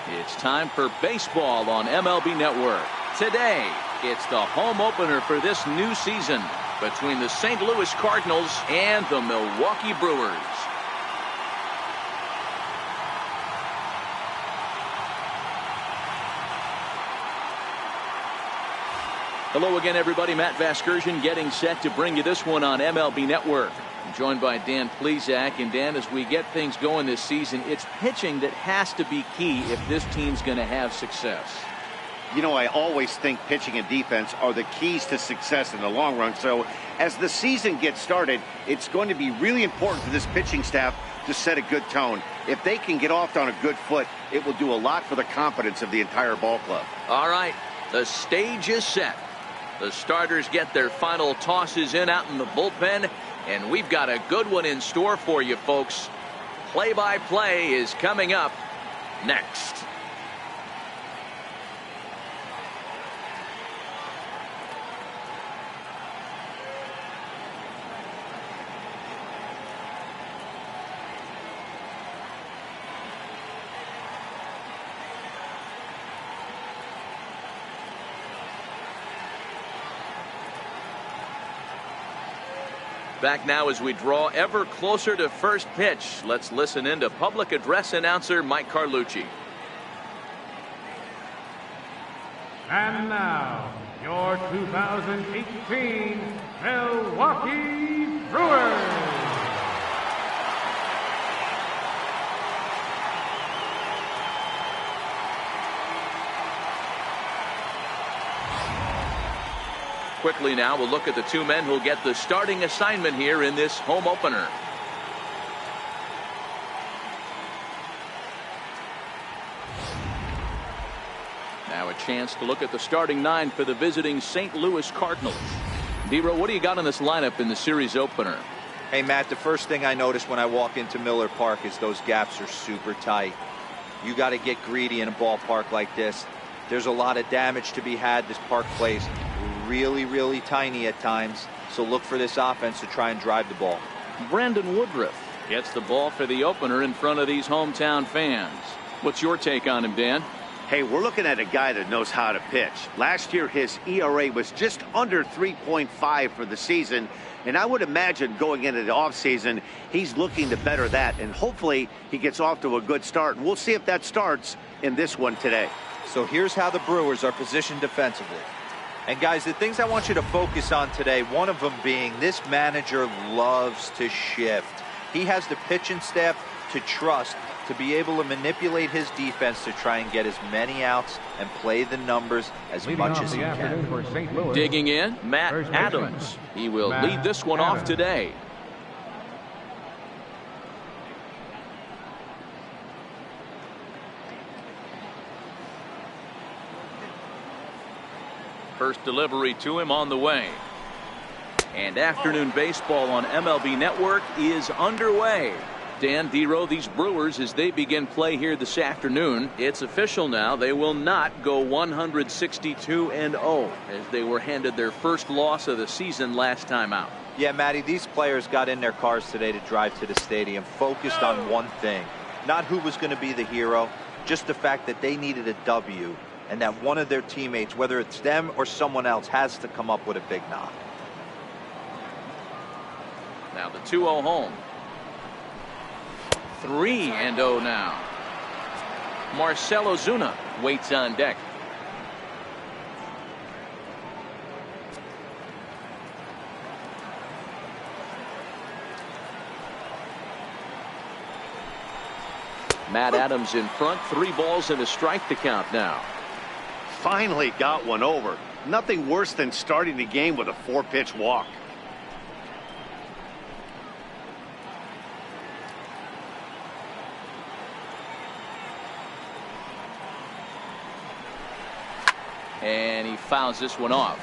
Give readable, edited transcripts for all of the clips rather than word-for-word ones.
It's time for baseball on MLB Network. Today, it's the home opener for this new season between the St. Louis Cardinals and the Milwaukee Brewers. Hello again, everybody. Matt Vasgersian getting set to bring you this one on MLB Network. I'm joined by Dan Plesac. And Dan, as we get things going this season, it's pitching that has to be key if this team's going to have success. You know, I always think pitching and defense are the keys to success in the long run. So as the season gets started, it's going to be really important for this pitching staff to set a good tone. If they can get off on a good foot, it will do a lot for the confidence of the entire ball club. All right, the stage is set. The starters get their final tosses in out in the bullpen, and we've got a good one in store for you, folks. Play-by-play is coming up next. Back now as we draw ever closer to first pitch. Let's listen in to public address announcer Mike Carlucci. And now, your 2018 Milwaukee Brewers. Quickly now, we'll look at the two men who'll get the starting assignment here in this home opener. Now a chance to look at the starting nine for the visiting St. Louis Cardinals. Dero, what do you got on this lineup in the series opener? Hey, Matt, the first thing I notice when I walk into Miller Park is those gaps are super tight. You got to get greedy in a ballpark like this. There's a lot of damage to be had. This park plays really tiny at times, so look for this offense to try and drive the ball. Brandon Woodruff gets the ball for the opener in front of these hometown fans. What's your take on him, Dan? Hey, we're looking at a guy that knows how to pitch. Last year, his ERA was just under 3.5 for the season, and I would imagine going into the offseason, he's looking to better that, and hopefully he gets off to a good start. And we'll see if that starts in this one today. So here's how the Brewers are positioned defensively. And guys, the things I want you to focus on today, one of them being this manager loves to shift. He has the pitching staff to trust to be able to manipulate his defense to try and get as many outs and play the numbers as much as he can. Digging in, Matt Adams. He will lead this one off today. First delivery to him on the way. And afternoon baseball on MLB Network is underway. Dan, Dero, these Brewers, as they begin play here this afternoon, it's official now. They will not go 162-0 as they were handed their first loss of the season last time out. Yeah, Matty, these players got in their cars today to drive to the stadium, focused on one thing. Not who was going to be the hero, just the fact that they needed a W. And that one of their teammates, whether it's them or someone else, has to come up with a big knock. Now the 2-0 home. 3-0 now. Marcell Ozuna waits on deck. Matt Adams in front, 3 balls and a strike to count now. Finally got one over. Nothing worse than starting the game with a 4-pitch walk. And he fouls this one off.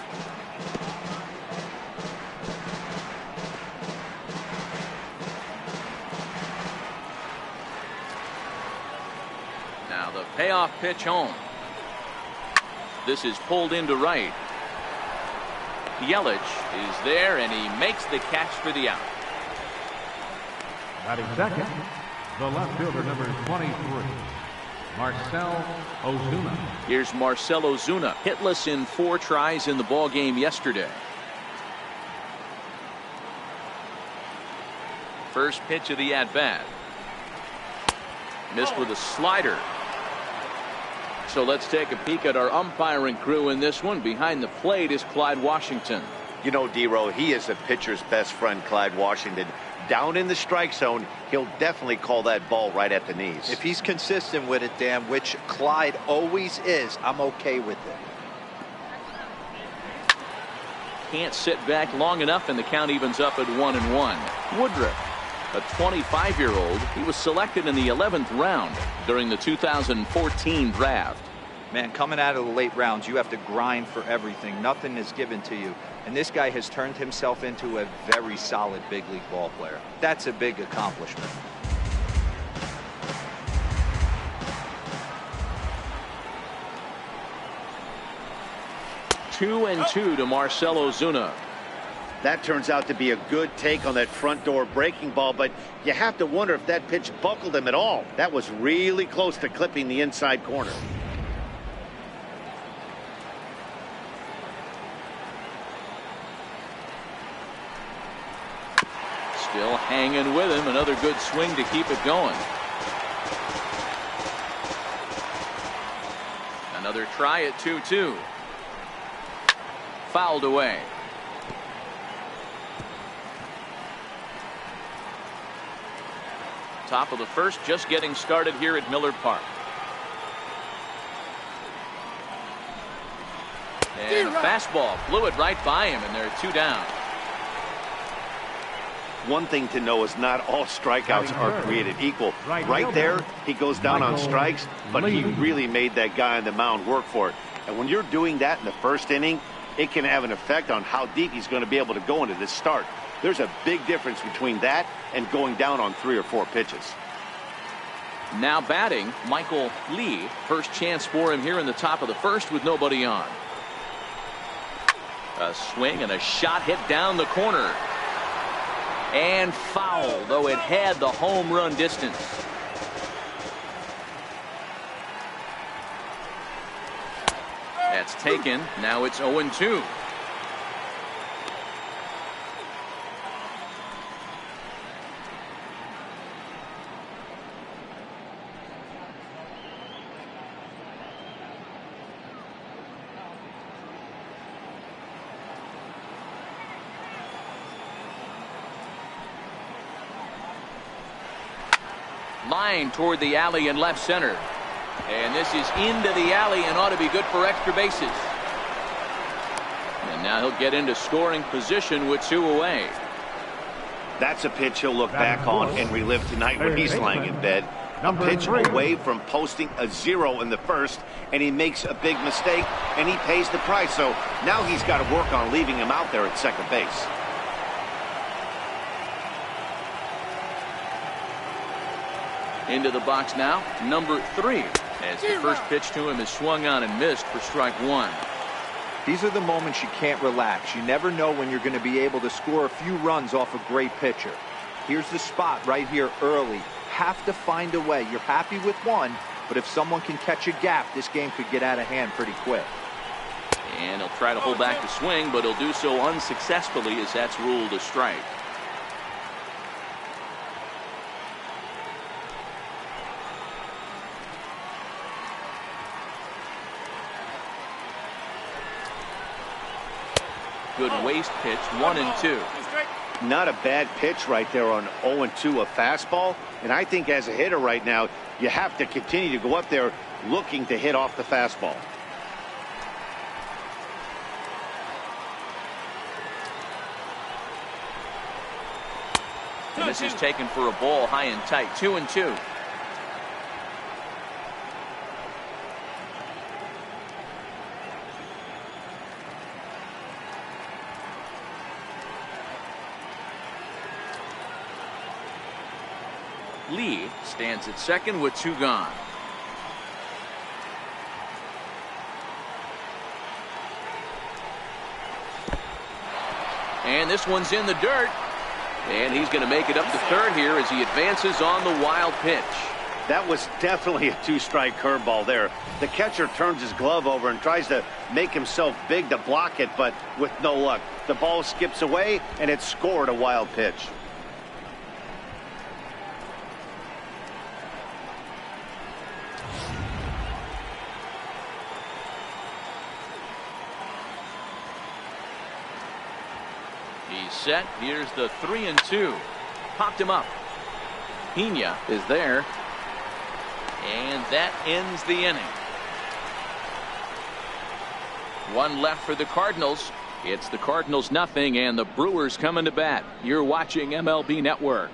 Now the payoff pitch home. This is pulled into right. Yelich is there, and he makes the catch for the out. Batting second, the left fielder, number 23. Marcell Ozuna. Here's Marcell Ozuna, hitless in 4 tries in the ball game yesterday. First pitch of the at-bat. Missed with a slider. So let's take a peek at our umpiring crew in this one. Behind the plate is Clyde Washington. You know, D-Row, he is a pitcher's best friend, Clyde Washington. Down in the strike zone, he'll definitely call that ball right at the knees. If he's consistent with it, Dan, which Clyde always is, I'm okay with it. Can't sit back long enough, and the count evens up at 1-1. Woodruff, a 25-year-old, he was selected in the 11th round during the 2014 draft. Man, coming out of the late rounds, you have to grind for everything. Nothing is given to you. And this guy has turned himself into a very solid big league ball player. That's a big accomplishment. 2-2 to Marcell Ozuna. That turns out to be a good take on that front door breaking ball, but you have to wonder if that pitch buckled him at all. That was really close to clipping the inside corner. Still hanging with him. Another good swing to keep it going. Another try at 2-2. Fouled away. Top of the first, just getting started here at Miller Park. And a fastball blew it right by him, and there are 2 down. One thing to know is not all strikeouts are created equal. Right there, he goes down on strikes, but he really made that guy on the mound work for it. And when you're doing that in the first inning, it can have an effect on how deep he's going to be able to go into this start. There's a big difference between that and going down on 3 or 4 pitches. Now batting, Michael Lee. First chance for him here in the top of the first with nobody on. A swing and a shot hit down the corner. And foul, though it had the home run distance. That's taken. Now it's 0-2. Line toward the alley in left center. And this is into the alley and ought to be good for extra bases. And now he'll get into scoring position with 2 away. That's a pitch he'll look back on and relive tonight when he's lying in bed. A pitch away from posting a 0 in the first, and he makes a big mistake, and he pays the price. So now he's got to work on leaving him out there at second base. Into the box now, number 3, as the first pitch to him is swung on and missed for strike 1. These are the moments you can't relax. You never know when you're going to be able to score a few runs off a great pitcher. Here's the spot right here early. Have to find a way. You're happy with one, but if someone can catch a gap, this game could get out of hand pretty quick. And he'll try to hold back the swing, but he'll do so unsuccessfully as that's ruled a strike. Good waist pitch, 1-2. Not a bad pitch right there on 0-2, a fastball. And I think as a hitter right now, you have to continue to go up there looking to hit off the fastball. And this is taken for a ball high and tight, 2-2. Lee stands at second with 2 gone. And this one's in the dirt. And he's going to make it up to third here as he advances on the wild pitch. That was definitely a two-strike curveball there. The catcher turns his glove over and tries to make himself big to block it, but with no luck. The ball skips away, and it scored a wild pitch. He's set. Here's the 3-2. Popped him up. Pena is there. And that ends the inning. One left for the Cardinals. It's the Cardinals nothing and the Brewers coming to bat. You're watching MLB Network.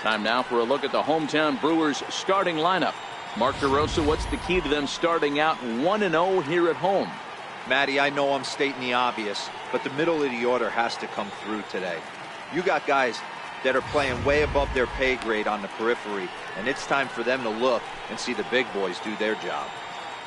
Time now for a look at the hometown Brewers starting lineup. Mark DeRosa, what's the key to them starting out 1-0 here at home? Matty, I know I'm stating the obvious, but the middle of the order has to come through today. You got guys that are playing way above their pay grade on the periphery, and it's time for them to look and see the big boys do their job.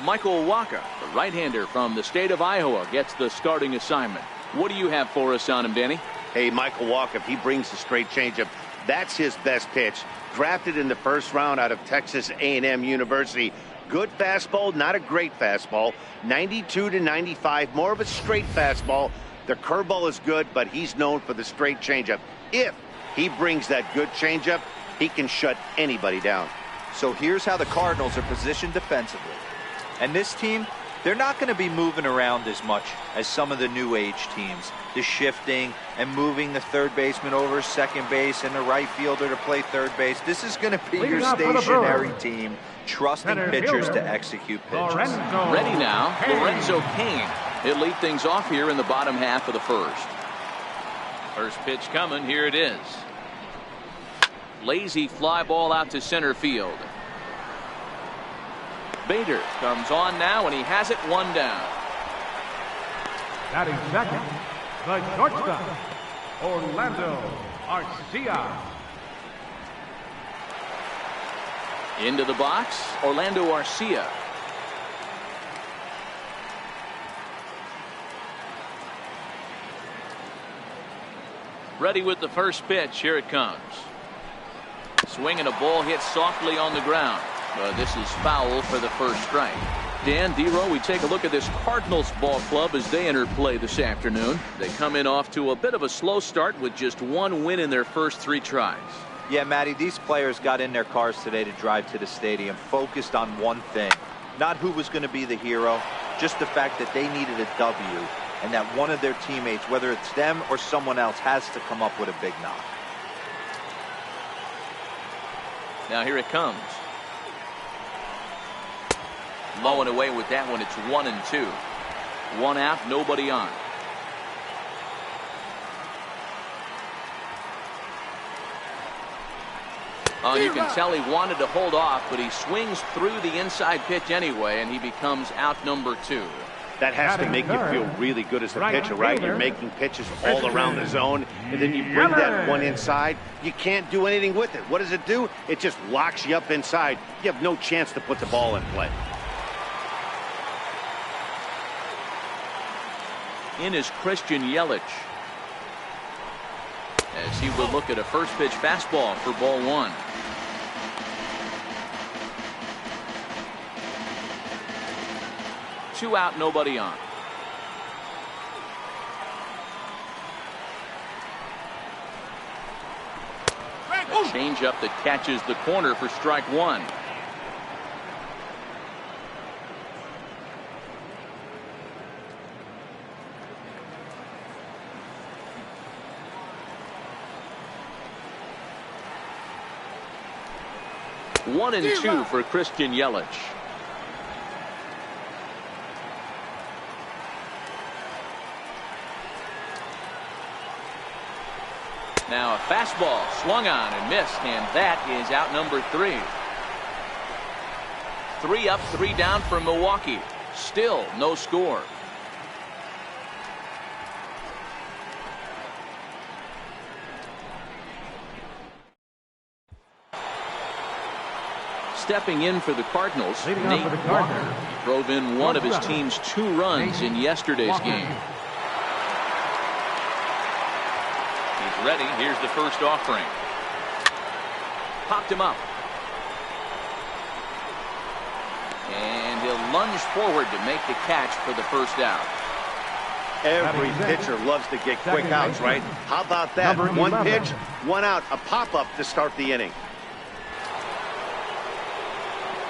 Michael Wacha, the right-hander from the state of Iowa, gets the starting assignment. What do you have for us on him, Danny? Hey, Michael Wacha, if he brings the straight changeup, that's his best pitch. Drafted in the first round out of Texas A&M University. Good fastball, not a great fastball. 92 to 95, more of a straight fastball. The curveball is good, but he's known for the straight changeup. If he brings that good changeup, he can shut anybody down. So here's how the Cardinals are positioned defensively. And this team, they're not going to be moving around as much as some of the new age teams. The shifting and moving the third baseman over second base and the right fielder to play third base. This is going to be your stationary team, trusting pitchers to execute pitches. Ready now, Lorenzo Cain. He'll lead things off here in the bottom half of the first. First pitch coming, here it is. Lazy fly ball out to center field. Bader comes on now, and he has it, one down. Batting second, the shortstop, Orlando Arcia. Into the box, Orlando Arcia. Ready with the first pitch. Here it comes. Swinging, a ball hit softly on the ground. But this is foul for the first strike. Dan, D-Row, we take a look at this Cardinals ball club as they enter play this afternoon. They come in off to a bit of a slow start with just one win in their first 3 tries. Yeah, Matty, these players got in their cars today to drive to the stadium, focused on one thing. Not who was going to be the hero, just the fact that they needed a W, and that one of their teammates, whether it's them or someone else, has to come up with a big knock. Now here it comes. Low and away with that one. It's 1-2. One out, nobody on. You can tell he wanted to hold off, but he swings through the inside pitch anyway, and he becomes out number 2. That has to make you feel really good as a pitcher, right? You're making pitches all around the zone, and then you bring that one inside. You can't do anything with it. What does it do? It just locks you up inside. You have no chance to put the ball in play. In is Christian Yelich, as he will look at a first pitch fastball for ball 1. Two out, nobody on. A changeup that catches the corner for strike 1. One and 2 for Christian Yelich. Now a fastball swung on and missed, and that is out number 3. 3 up, 3 down for Milwaukee. Still no score. Stepping in for the Cardinals, Nate Walker drove in one of his team's 2 runs in yesterday's game. Ready. Here's the first offering. Popped him up. And he'll lunge forward to make the catch for the first out. Every pitcher loves to get quick outs, right? How about that? One pitch, one out, a pop-up to start the inning.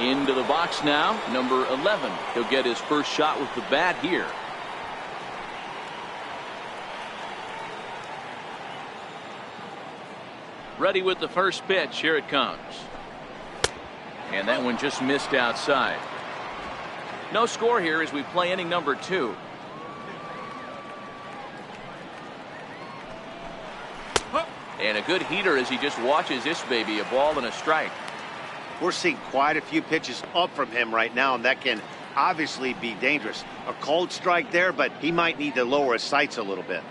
Into the box now, number 11. He'll get his first shot with the bat here. Ready with the first pitch. Here it comes. And that one just missed outside. No score here as we play inning number 2. And a good heater as he just watches this baby, a ball and a strike. We're seeing quite a few pitches up from him right now, and that can obviously be dangerous. A cold strike there, but he might need to lower his sights a little bit.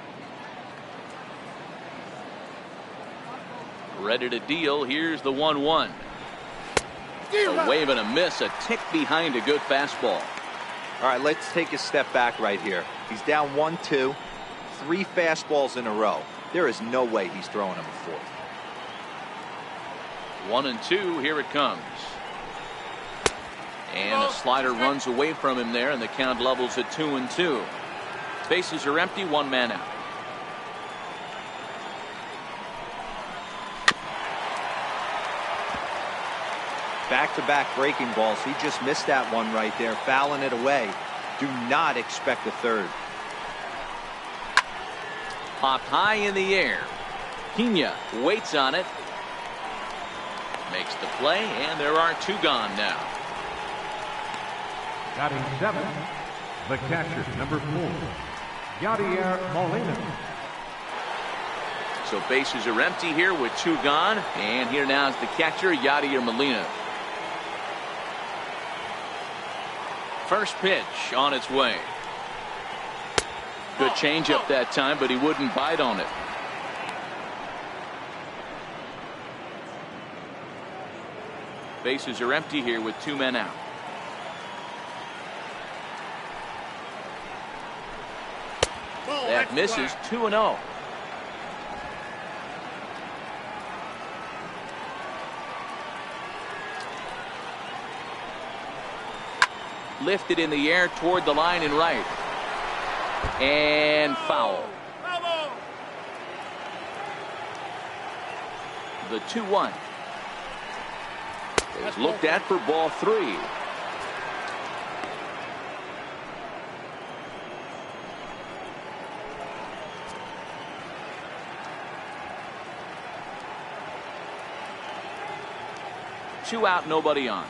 Ready to deal. Here's the 1-1. A wave and a miss, a tick behind a good fastball. All right, let's take a step back right here. He's down 1-2, 3 fastballs in a row. There is no way he's throwing him a fourth. 1-2. Here it comes. And a slider runs away from him there, and the count levels at 2-2. Bases are empty, 1 man out. Back-to-back breaking balls. He just missed that one right there, fouling it away. Do not expect a third. Popped high in the air. Pena waits on it. Makes the play, and there are 2 gone now. Batting 7, the catcher, number 4, Yadier Molina. So bases are empty here with 2 gone, and here now is the catcher, Yadier Molina. First pitch on its way. Good changeup that time, but he wouldn't bite on it. Bases are empty here with 2 men out. That misses. 2-0. Lifted in the air toward the line and right. And foul. The 2-1 is looked at for ball 3. Two out, nobody on.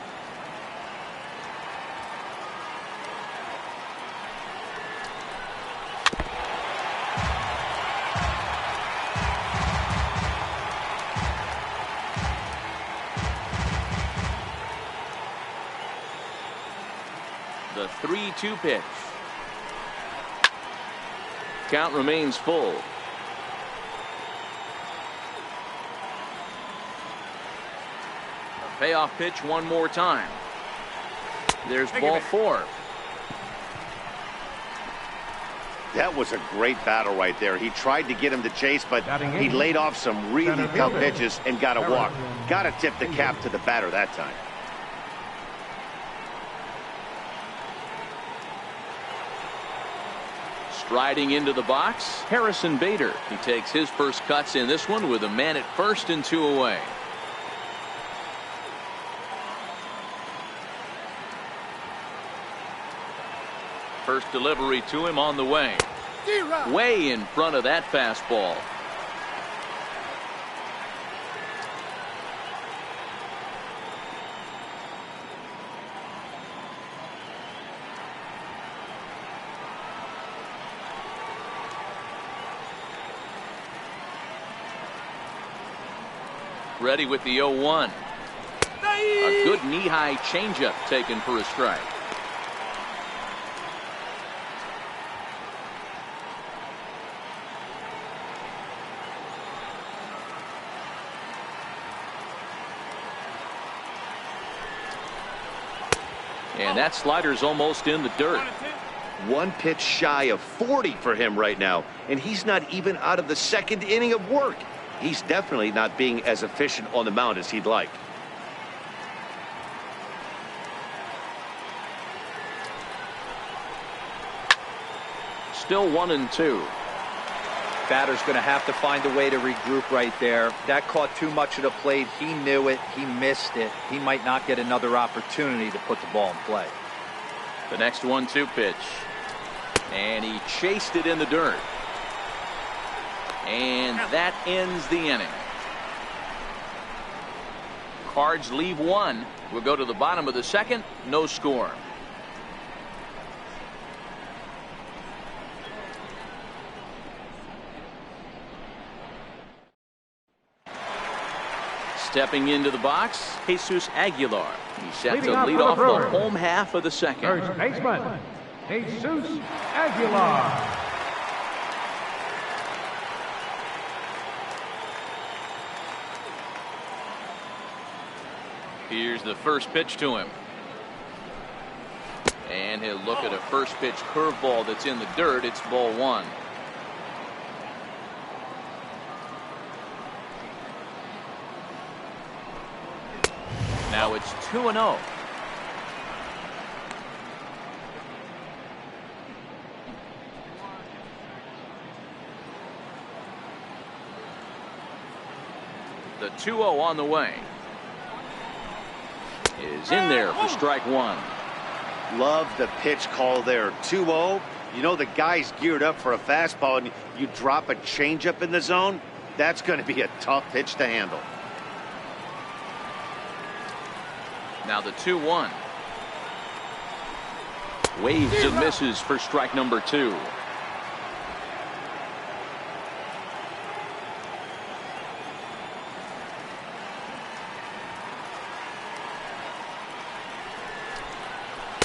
The 3-2 pitch. Count remains full. A payoff pitch one more time. There's ball 4. That was a great battle right there. He tried to get him to chase, but he laid off some really tough pitches and got a walk. Got to tip the cap to the batter that time. Striding into the box, Harrison Bader. He takes his first cuts in this one with a man at first and 2 away. First delivery to him on the way. Way in front of that fastball. Ready with the 0-1. A good knee-high changeup taken for a strike. And that slider's almost in the dirt. One pitch shy of 40 for him right now, and he's not even out of the second inning of work. He's definitely not being as efficient on the mound as he'd like. Still 1-2. Batter's going to have to find a way to regroup right there. That caught too much of the plate. He knew it. He missed it. He might not get another opportunity to put the ball in play. The next 1-2 pitch. And he chased it in the dirt. And that ends the inning. Cards leave one. We'll go to the bottom of the second. No score. Stepping into the box, Jesus Aguilar. He's set to lead off the home half of the second. First baseman, Jesus Aguilar. Here's the first pitch to him. And he'll look at a first pitch curveball that's in the dirt. It's ball one. Now it's 2-0. The 2-0 on the way. Is in there for strike one. Love the pitch call there. 2-0. You know the guy's geared up for a fastball, and you drop a changeup in the zone. That's going to be a tough pitch to handle. Now the 2-1. Waves and misses for strike number two.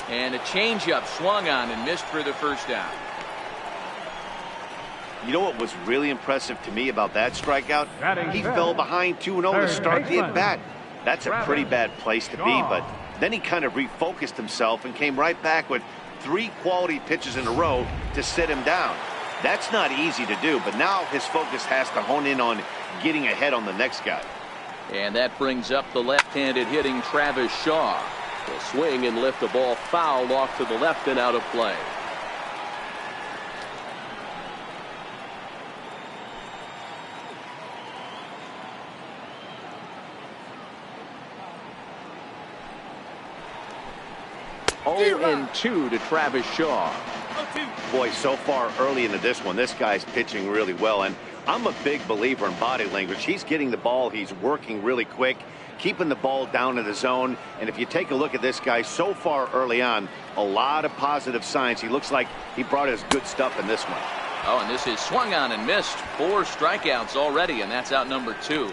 And a changeup swung on and missed for the first out. You know what was really impressive to me about that strikeout? He fell behind 2-0 to start the at-bat. That's a pretty bad place to be, but then he kind of refocused himself and came right back with 3 quality pitches in a row to sit him down. That's not easy to do, but now his focus has to hone in on getting ahead on the next guy. And that brings up the left-handed hitting Travis Shaw. He'll swing and lift the ball foul off to the left and out of play. And 2 to Travis Shaw. Boy, so far early into this one, this guy's pitching really well, and I'm a big believer in body language. He's getting the ball, he's working really quick, keeping the ball down in the zone, and if you take a look at this guy so far early on, a lot of positive signs. He looks like he brought his good stuff in this one. Oh, and this is swung on and missed. 4 strikeouts already, and that's out number 2.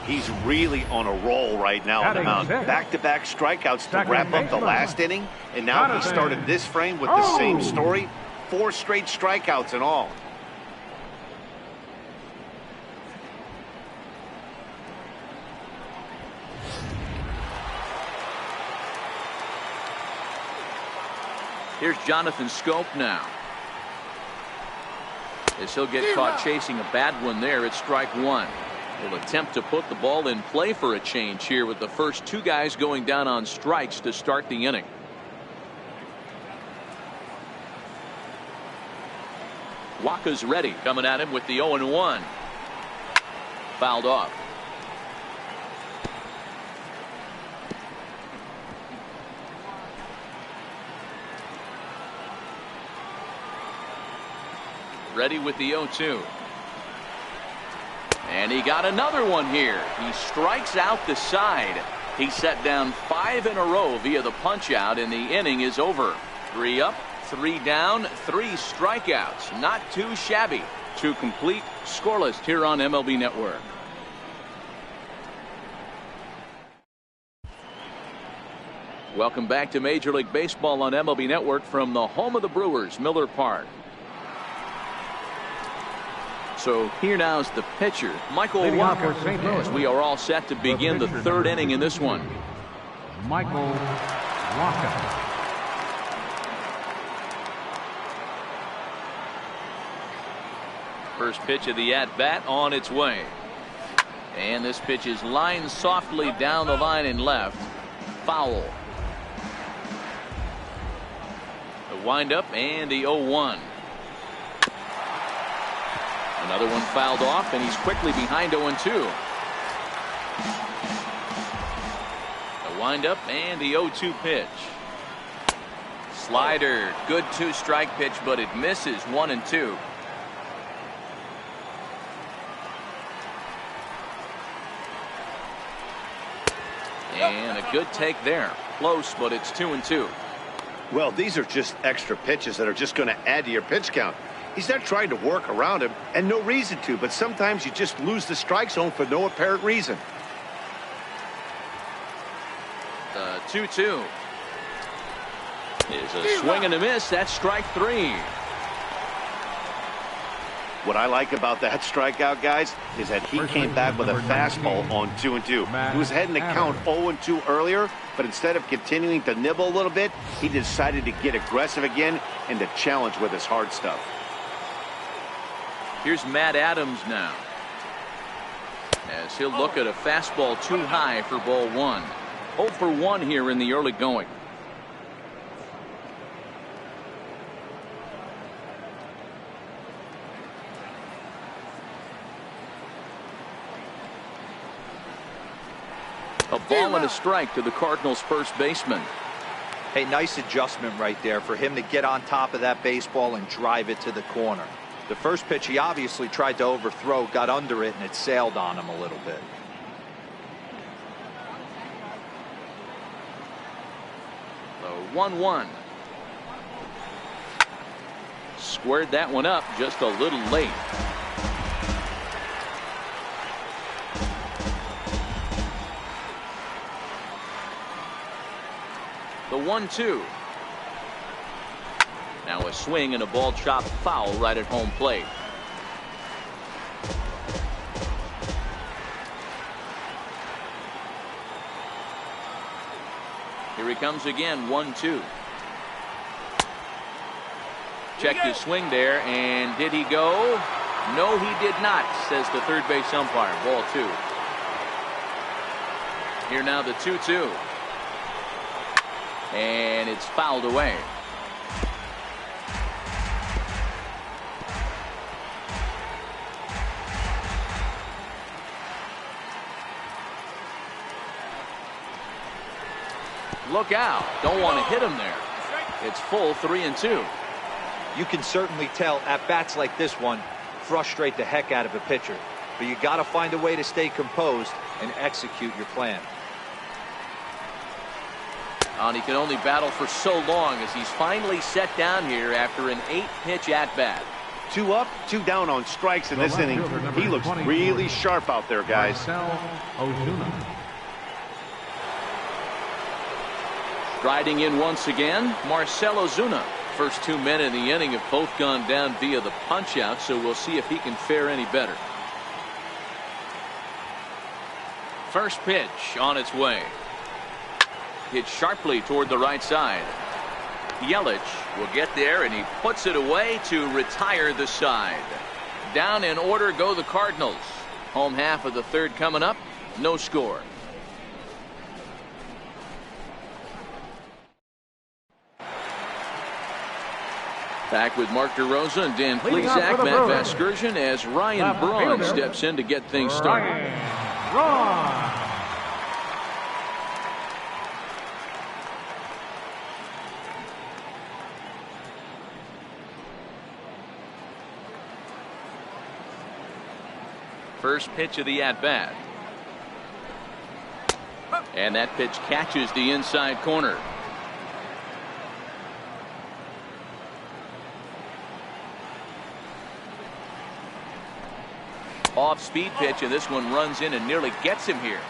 He's really on a roll right now on the mound. Back-to-back strikeouts to wrap up the last inning, and now he started this frame with the same story. 4 straight strikeouts in all. Here's Jonathan Scope now. As he'll get caught chasing a bad one there, it's strike one. Will attempt to put the ball in play for a change here with the first 2 guys going down on strikes to start the inning. Waka's ready, coming at him with the 0-1. Fouled off. Ready with the 0-2. And he got another one here. He strikes out the side. He set down 5 in a row via the punch out, and the inning is over. 3 up, 3 down, 3 strikeouts. Not too shabby. 2 complete, scoreless here on MLB Network. Welcome back to Major League Baseball on MLB Network from the home of the Brewers, Miller Park. So here now is the pitcher, Michael Walker, as we are all set to begin the 3rd inning in this one. Michael Walker. First pitch of the at-bat on its way. And this pitch is lined softly down the line and left. Foul. The windup and the 0-1. Another one fouled off, and he's quickly behind 0-2. The windup and the 0-2 pitch. Slider, good 2-strike pitch, but it misses. 1-2. And a good take there. Close, but it's 2-2. Well, these are just extra pitches that are just going to add to your pitch count. He's not trying to work around him, and no reason to, but sometimes you just lose the strike zone for no apparent reason. The 2-2 is a swing and a miss. That's strike 3. What I like about that strikeout, guys, is that he came back with a fastball on 2-2. He was heading to count 0-2 earlier, but instead of continuing to nibble a little bit, he decided to get aggressive again and to challenge with his hard stuff. Here's Matt Adams now, as he'll look at a fastball too high for ball 1. 0 for 1 here in the early going. A ball and a strike to the Cardinals' first baseman. Hey, nice adjustment right there for him to get on top of that baseball and drive it to the corner. The first pitch he obviously tried to overthrow, got under it, and it sailed on him a little bit. The 1-1. Squared that one up just a little late. The 1-2. Now a swing and a ball chopped foul right at home plate. Here he comes again. 1-2. Checked his swing there, and did he go? No, he did not, says the third base umpire. Ball 2. Here now the 2-2. And it's fouled away. Look out. Don't want to hit him there. It's full 3-2. You can certainly tell at bats like this one frustrate the heck out of a pitcher. But you got to find a way to stay composed and execute your plan. And he can only battle for so long as he's finally set down here after an 8-pitch at-bat. 2 up, 2 down on strikes in this inning. He looks really sharp out there, guys. Striding in once again, Marcell Ozuna. First 2 men in the inning have both gone down via the punch-out, so we'll see if he can fare any better. First pitch on its way. Hit sharply toward the right side. Yelich will get there, and he puts it away to retire the side. Down in order go the Cardinals. Home half of the third coming up. No score. Back with Mark DeRosa and Dan Plesac, Matt Vasgersian, as Ryan Braun steps in to get things started. First pitch of the at-bat. And that pitch catches the inside corner. Off-speed pitch, and this one runs in and nearly gets him here.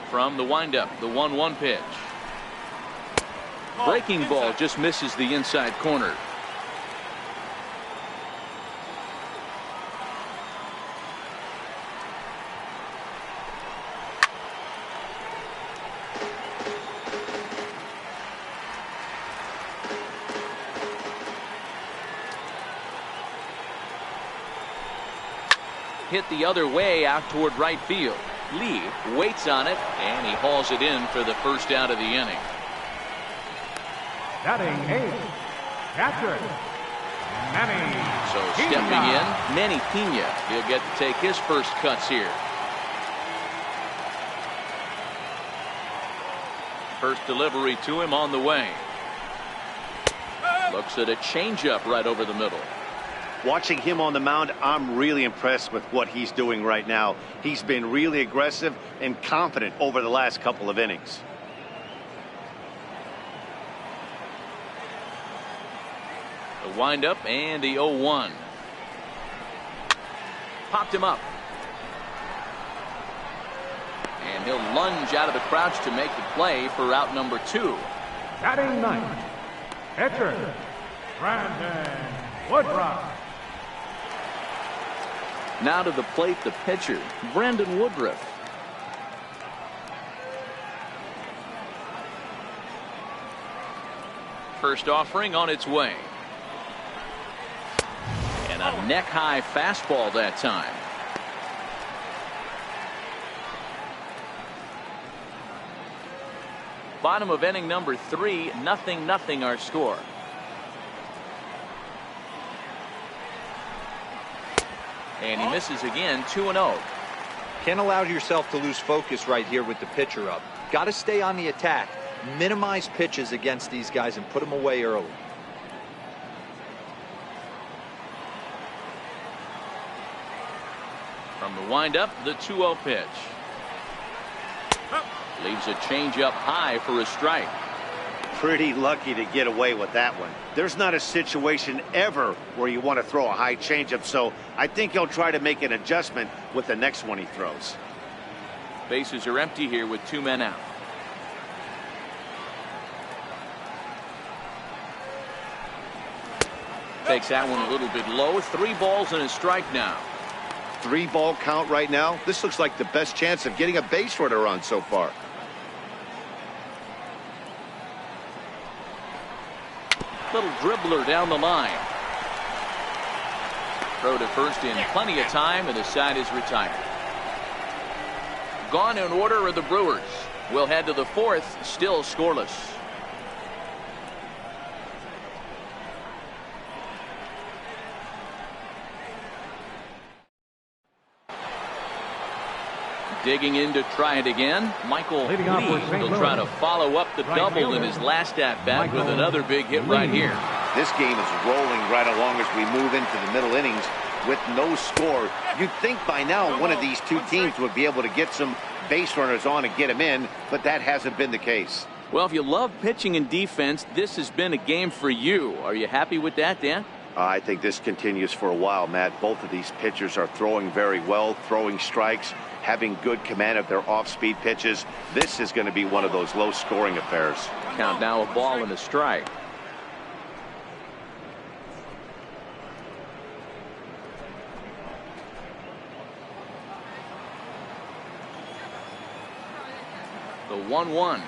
From the windup, the 1-1 pitch. Breaking ball just misses the inside corner. hit the other way out toward right field. Lee waits on it, and he hauls it in for the first out of the inning. Batting eighth, catcher, Manny. So stepping in, Manny Pena. He'll get to take his first cuts here. First delivery to him on the way. Looks at a changeup right over the middle. Watching him on the mound, I'm really impressed with what he's doing right now. He's been really aggressive and confident over the last couple of innings. The windup and the 0-1. Popped him up. And he'll lunge out of the crouch to make the play for out number 2. Batting ninth, pitcher, Brandon Woodruff. Now to the plate, the pitcher, Brandon Woodruff. First offering on its way. And a neck-high fastball that time. Bottom of inning number 3, 0-0 our score. And he misses again, 2-0. Can't allow yourself to lose focus right here with the pitcher up. Got to stay on the attack. Minimize pitches against these guys and put them away early. From the windup, the 2-0 pitch. Leaves a changeup high for a strike. Pretty lucky to get away with that one. There's not a situation ever where you want to throw a high changeup, so I think he'll try to make an adjustment with the next one he throws. Bases are empty here with 2 men out. Takes that one a little bit low. 3 balls and a strike now. 3-ball count right now. This looks like the best chance of getting a base runner on so far. Little dribbler down the line. Throw to first in plenty of time, and the side is retired. Gone in order are the Brewers. We'll head to the 4th, still scoreless. Digging in to try it again. Michael Lee will try to follow up the double in his last at-bat with another big hit right here. This game is rolling right along as we move into the middle innings with no score. You'd think by now one of these two teams would be able to get some base runners on and get them in, but that hasn't been the case. Well, if you love pitching and defense, this has been a game for you. Are you happy with that, Dan? I think this continues for a while, Matt. Both of these pitchers are throwing very well, throwing strikes, having good command of their off-speed pitches. This is going to be one of those low-scoring affairs. Count now, a ball and a strike. The 1-1.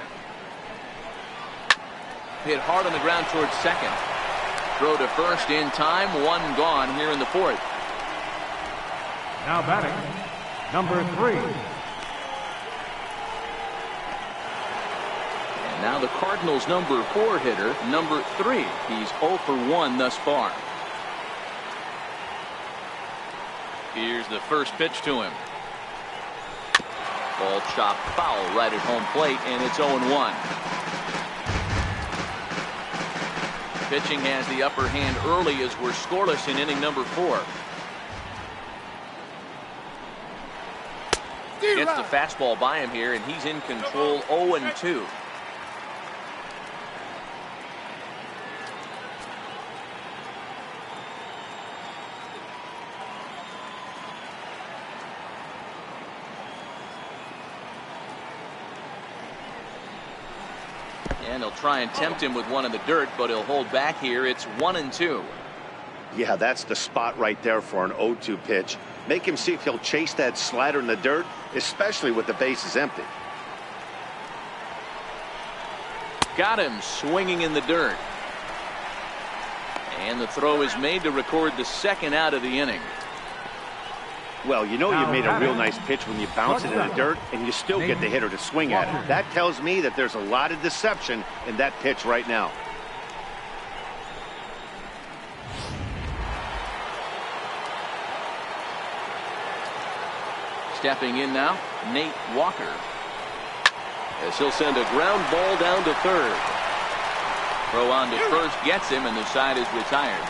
Hit hard on the ground towards second. Throw to first in time. 1 gone here in the 4th. Now batting, number 3. And now the Cardinals' number 4 hitter, number 3. He's 0 for 1 thus far. Here's the first pitch to him. Ball chopped foul right at home plate, and it's 0-1. Pitching has the upper hand early as we're scoreless in inning number 4. Gets the fastball by him here, and he's in control. 0-2. And he'll try and tempt him with one in the dirt, but he'll hold back here. It's 1-2. Yeah, that's the spot right there for an 0-2 pitch. Make him see if he'll chase that slider in the dirt, especially with the bases empty. Got him swinging in the dirt. And the throw is made to record the second out of the inning. Well, you know you made a real nice pitch when you bounce it in the dirt and you still get the hitter to swing at it. That tells me that there's a lot of deception in that pitch right now. Stepping in now, Nate Walker. As he'll send a ground ball down to third. Throw on to first gets him, and the side is retired.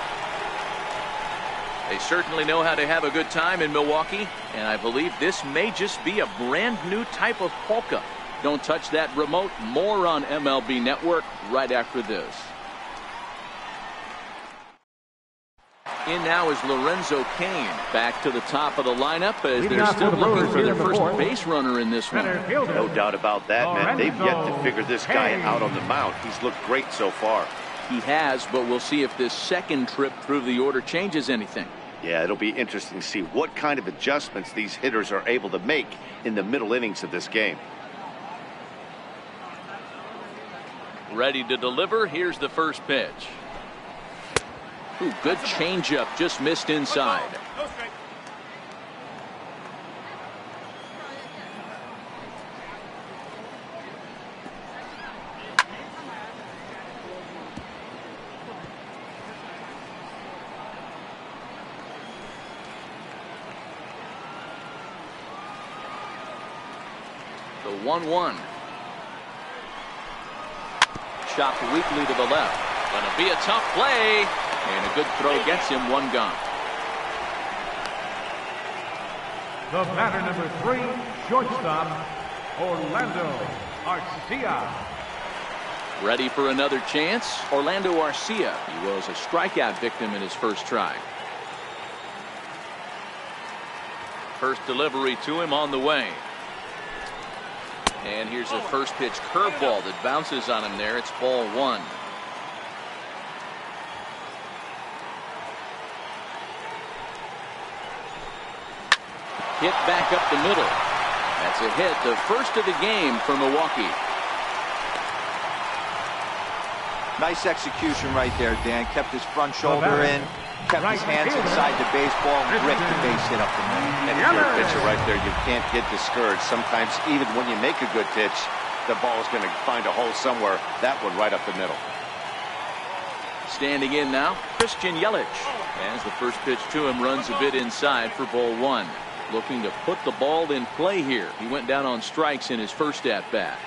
They certainly know how to have a good time in Milwaukee, and I believe this may just be a brand new type of polka. Don't touch that remote. More on MLB Network right after this. In now is Lorenzo Cain, back to the top of the lineup as they're still looking for their first base runner in this one. No doubt about that, man. They've yet to figure this guy out on the mound. He's looked great so far. He has, but we'll see if this second trip through the order changes anything. Yeah, it'll be interesting to see what kind of adjustments these hitters are able to make in the middle innings of this game. Ready to deliver. Here's the first pitch. Ooh, good changeup, just missed inside. The 1-1. Chopped weakly to the left. Gonna be a tough play. And a good throw gets him one gone. The batter number 3, shortstop, Orlando Arcia. Ready for another chance. Orlando Arcia. He was a strikeout victim in his first try. First delivery to him on the way. And here's a first pitch curveball that bounces on him there. It's ball 1. Hit back up the middle. That's a hit, the first of the game for Milwaukee. Nice execution right there, Dan. Kept his front shoulder in, kept his hands inside the baseball, and ripped the base hit up the middle. And if you're a pitcher right there, you can't get discouraged. Sometimes even when you make a good pitch, the ball is going to find a hole somewhere. That one right up the middle. Standing in now, Christian Yelich. As the first pitch to him runs a bit inside for ball 1. Looking to put the ball in play here. He went down on strikes in his first at bat.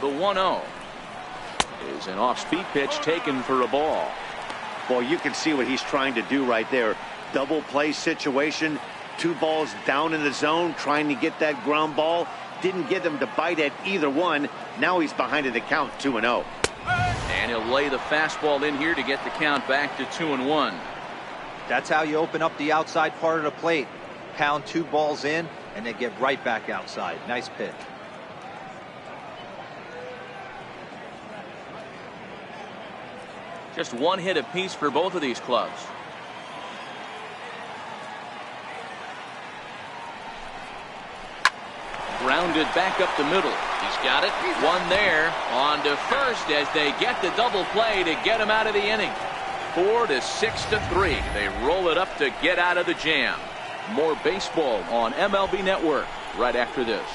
The 1-0 is an off-speed pitch taken for a ball. Boy, you can see what he's trying to do right there. Double play situation. 2 balls down in the zone, trying to get that ground ball. Didn't get him to bite at either one. Now he's behind in the count, 2-0. And he'll lay the fastball in here to get the count back to 2-1. That's how you open up the outside part of the plate. Pound 2 balls in and then get right back outside. Nice pitch. Just 1 hit apiece for both of these clubs. Grounded back up the middle. He's got it. 1 there. On to first as they get the double play to get him out of the inning. 4-6-3. They roll it up to get out of the jam. More baseball on MLB Network right after this.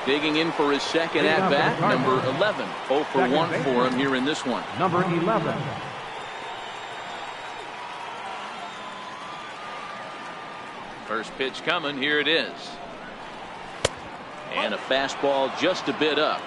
Digging in for his second at bat, number 11. 0 for 1 for him here in this one. Number 11. First pitch coming. Here it is. And a fastball just a bit up.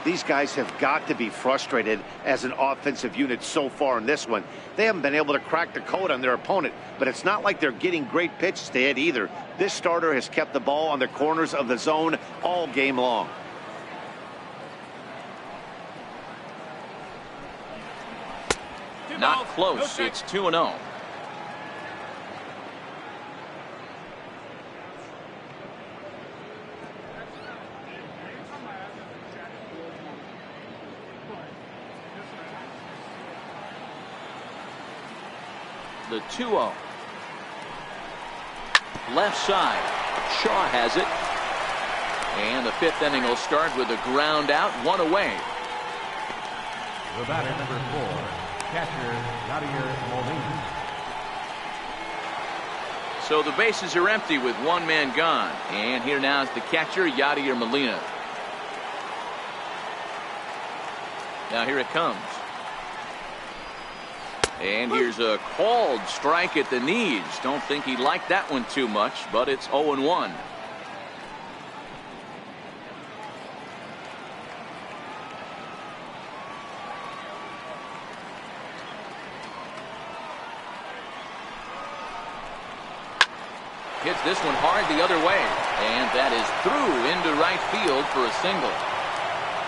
These guys have got to be frustrated as an offensive unit so far in this one. They haven't been able to crack the code on their opponent, but it's not like they're getting great pitches to hit either. This starter has kept the ball on the corners of the zone all game long. Not close. It's 2-0. The 2-0. Left side. Shaw has it. And the 5th inning will start with a ground out, 1 away. The batter, number 4, catcher Yadier Molina. So the bases are empty with 1 man gone. And here now is the catcher, Yadier Molina. Now here it comes. And here's a called strike at the knees. Don't think he liked that one too much, but it's 0-1. Hits this one hard the other way. And that is through into right field for a single.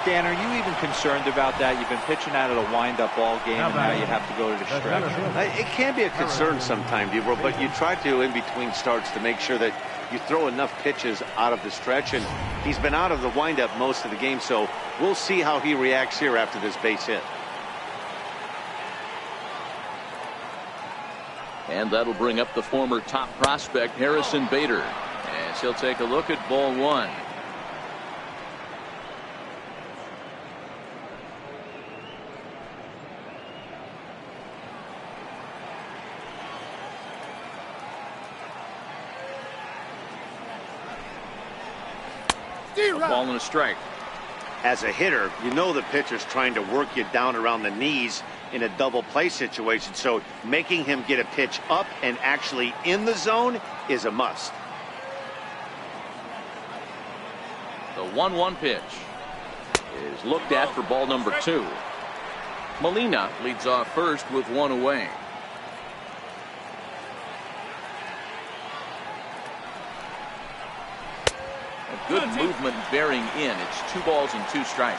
Dan, are you even concerned about that? You've been pitching out of the wind-up ball game, and now you have to go to the stretch. It can be a concern sometimes, Debro, but you try to, in between starts, to make sure that you throw enough pitches out of the stretch, and he's been out of the wind-up most of the game, so we'll see how he reacts here after this base hit. And that'll bring up the former top prospect, Harrison Bader, as he'll take a look at ball 1. A ball and a strike. As a hitter, you know the pitcher's trying to work you down around the knees in a double play situation, so making him get a pitch up and actually in the zone is a must. The 1-1 pitch is looked at for ball number 2. Molina leads off first with 1 away. A good movement bearing in. It's 2 balls and 2 strikes.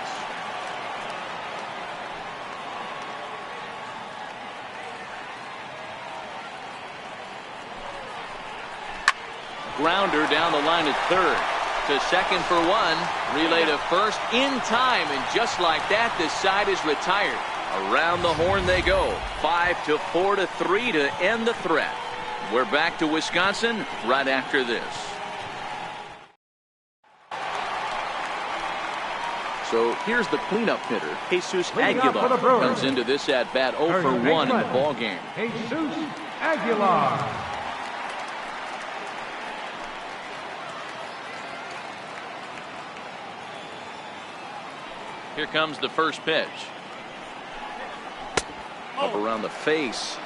Grounder down the line at third. To second for 1. Relay to first in time. And just like that, the side is retired. Around the horn they go. 5-4-3 to end the threat. We're back to Wisconsin right after this. So here's the cleanup hitter, Jesus Aguilar, comes into this at bat 0 for 1 in the ball game. Jesus Aguilar. Here comes the first pitch. Up around the face.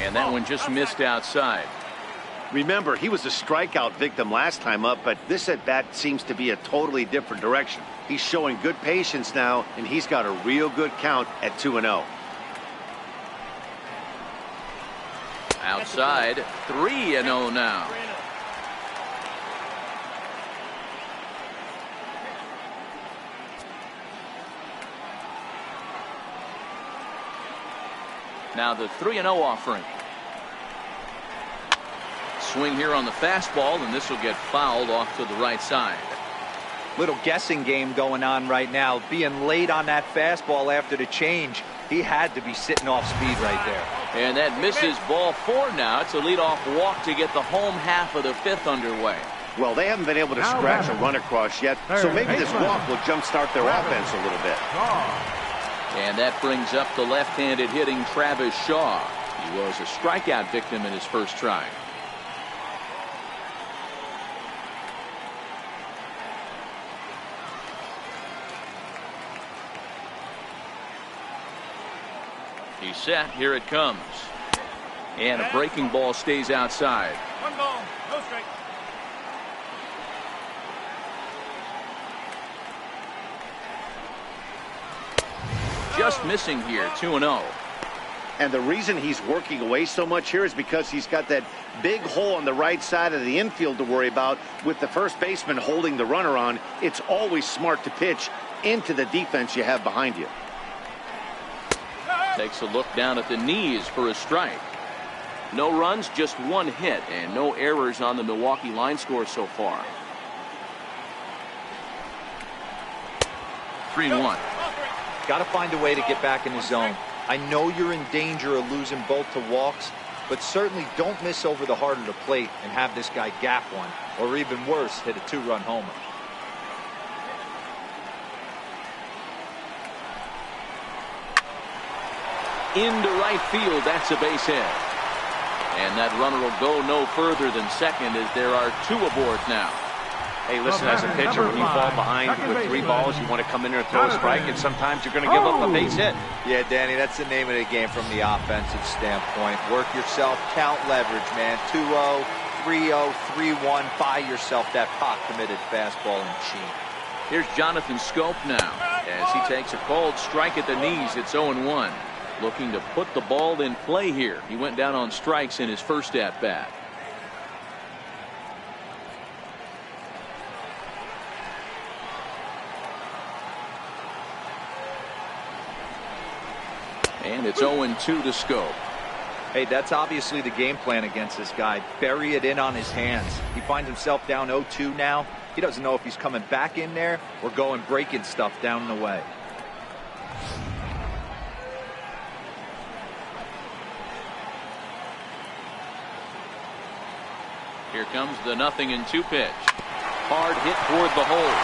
And that one just missed outside. Remember, he was a strikeout victim last time up, but this at bat seems to be a totally different direction. He's showing good patience now, and he's got a real good count at 2-0. Outside, 3-0 now. Now the 3-0 offering. Swing here on the fastball, and this will get fouled off to the right side. Little guessing game going on right now. Being late on that fastball after the change, he had to be sitting off speed right there. And that misses ball 4 now. It's a leadoff walk to get the home half of the 5th underway. Well, they haven't been able to scratch a run across yet, so maybe this walk will jumpstart their offense a little bit. And that brings up the left-handed hitting Travis Shaw. He was a strikeout victim in his first try. He's set. Here it comes. And a breaking ball stays outside. 1 ball, no strike. Just missing here, 2-0. And the reason he's working away so much here is because he's got that big hole on the right side of the infield to worry about. With the first baseman holding the runner on, it's always smart to pitch into the defense you have behind you. Takes a look down at the knees for a strike. No runs, just 1 hit, and no errors on the Milwaukee line score so far. 3-1. got to find a way to get back in the zone. I know you're in danger of losing both to walks, but certainly don't miss over the heart of the plate and have this guy gap one, or even worse, hit a 2-run homer. Into right field, that's a base hit. And that runner will go no further than second as there are 2 aboard now. Hey, listen, as a pitcher, when you fall behind with 3 balls, you want to come in there and throw a strike, and sometimes you're going to give up a base hit. Yeah, Danny, that's the name of the game from the offensive standpoint. Work yourself, count leverage, man. 2-0, 3-0, 3-1. Buy yourself that pot-committed fastball and cheat. Here's Jonathan Scope now as he takes a cold strike at the knees. It's 0-1. Looking to put the ball in play here. He went down on strikes in his first at-bat. And it's 0-2 to Scope. Hey, that's obviously the game plan against this guy. Bury it in on his hands. He finds himself down 0-2 now. He doesn't know if he's coming back in there or going breaking stuff down the way. Here comes the 0-2 pitch. Hard hit toward the hole.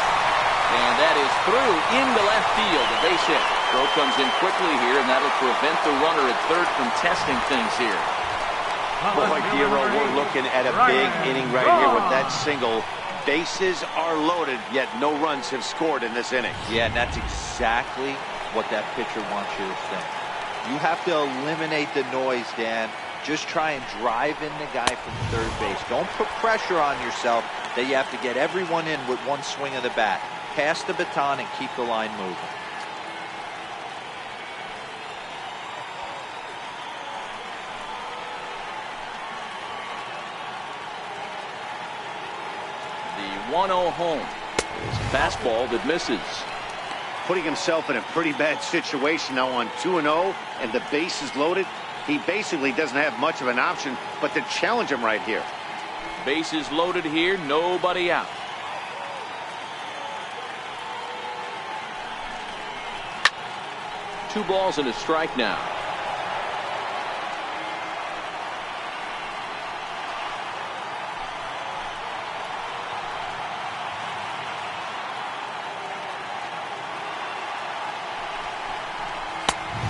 And that is through into left field. A base hit. Throw comes in quickly here, and that'll prevent the runner at third from testing things here. Boy, Dero, we're looking at a big inning right here with that single. Bases are loaded, yet no runs have scored in this inning. Yeah, and that's exactly what that pitcher wants you to think. You have to eliminate the noise, Dan. Just try and drive in the guy from third base. Don't put pressure on yourself that you have to get everyone in with one swing of the bat. Pass the baton and keep the line moving. The 1-0 home is a fastball that misses. Putting himself in a pretty bad situation now on 2-0, and the base is loaded. He basically doesn't have much of an option but to challenge him right here. Bases loaded here, nobody out. Two balls and a strike now.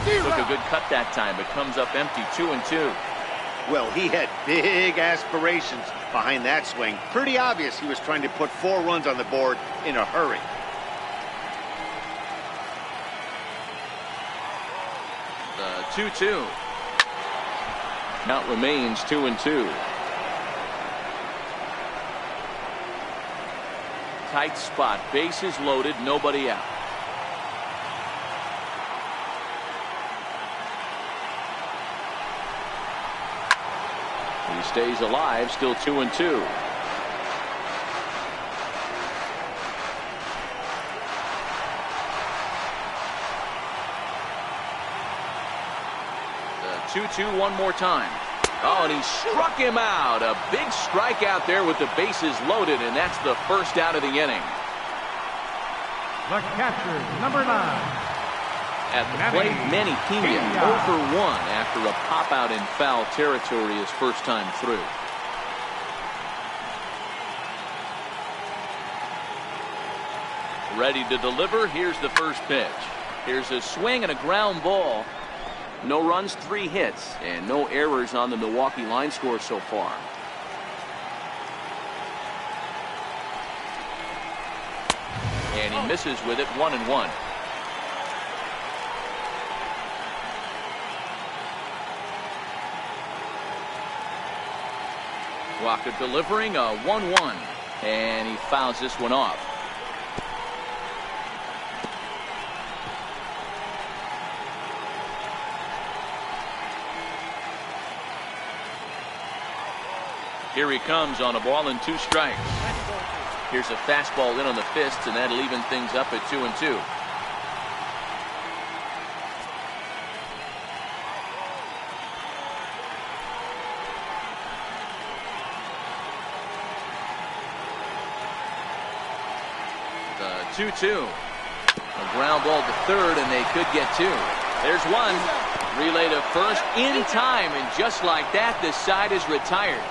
Took a good cut that time, but comes up empty. 2-2. Well, he had big aspirations behind that swing. Pretty obvious he was trying to put 4 runs on the board in a hurry. The 2-2. Count remains 2-2. Tight spot. Bases loaded. Nobody out. He stays alive. Still 2-2. The 2-2 one more time. Oh, and he struck him out. A big strikeout there with the bases loaded, and that's the first out of the inning. The catcher, number 9. At the plate, Manny Pena 0 for 1 after a pop-out in foul territory his first time through. Ready to deliver. Here's the first pitch. Here's a swing and a ground ball. No runs, 3 hits, and no errors on the Milwaukee line score so far. And he misses with it. 1-1. Waka delivering a 1-1, and he fouls this one off. Here he comes on a ball and 2 strikes. Here's a fastball in on the fists, and that'll even things up at 2-2. The 2-2. A ground ball to third, and they could get two. There's one. Relay to first in time, and just like that, this side is retired.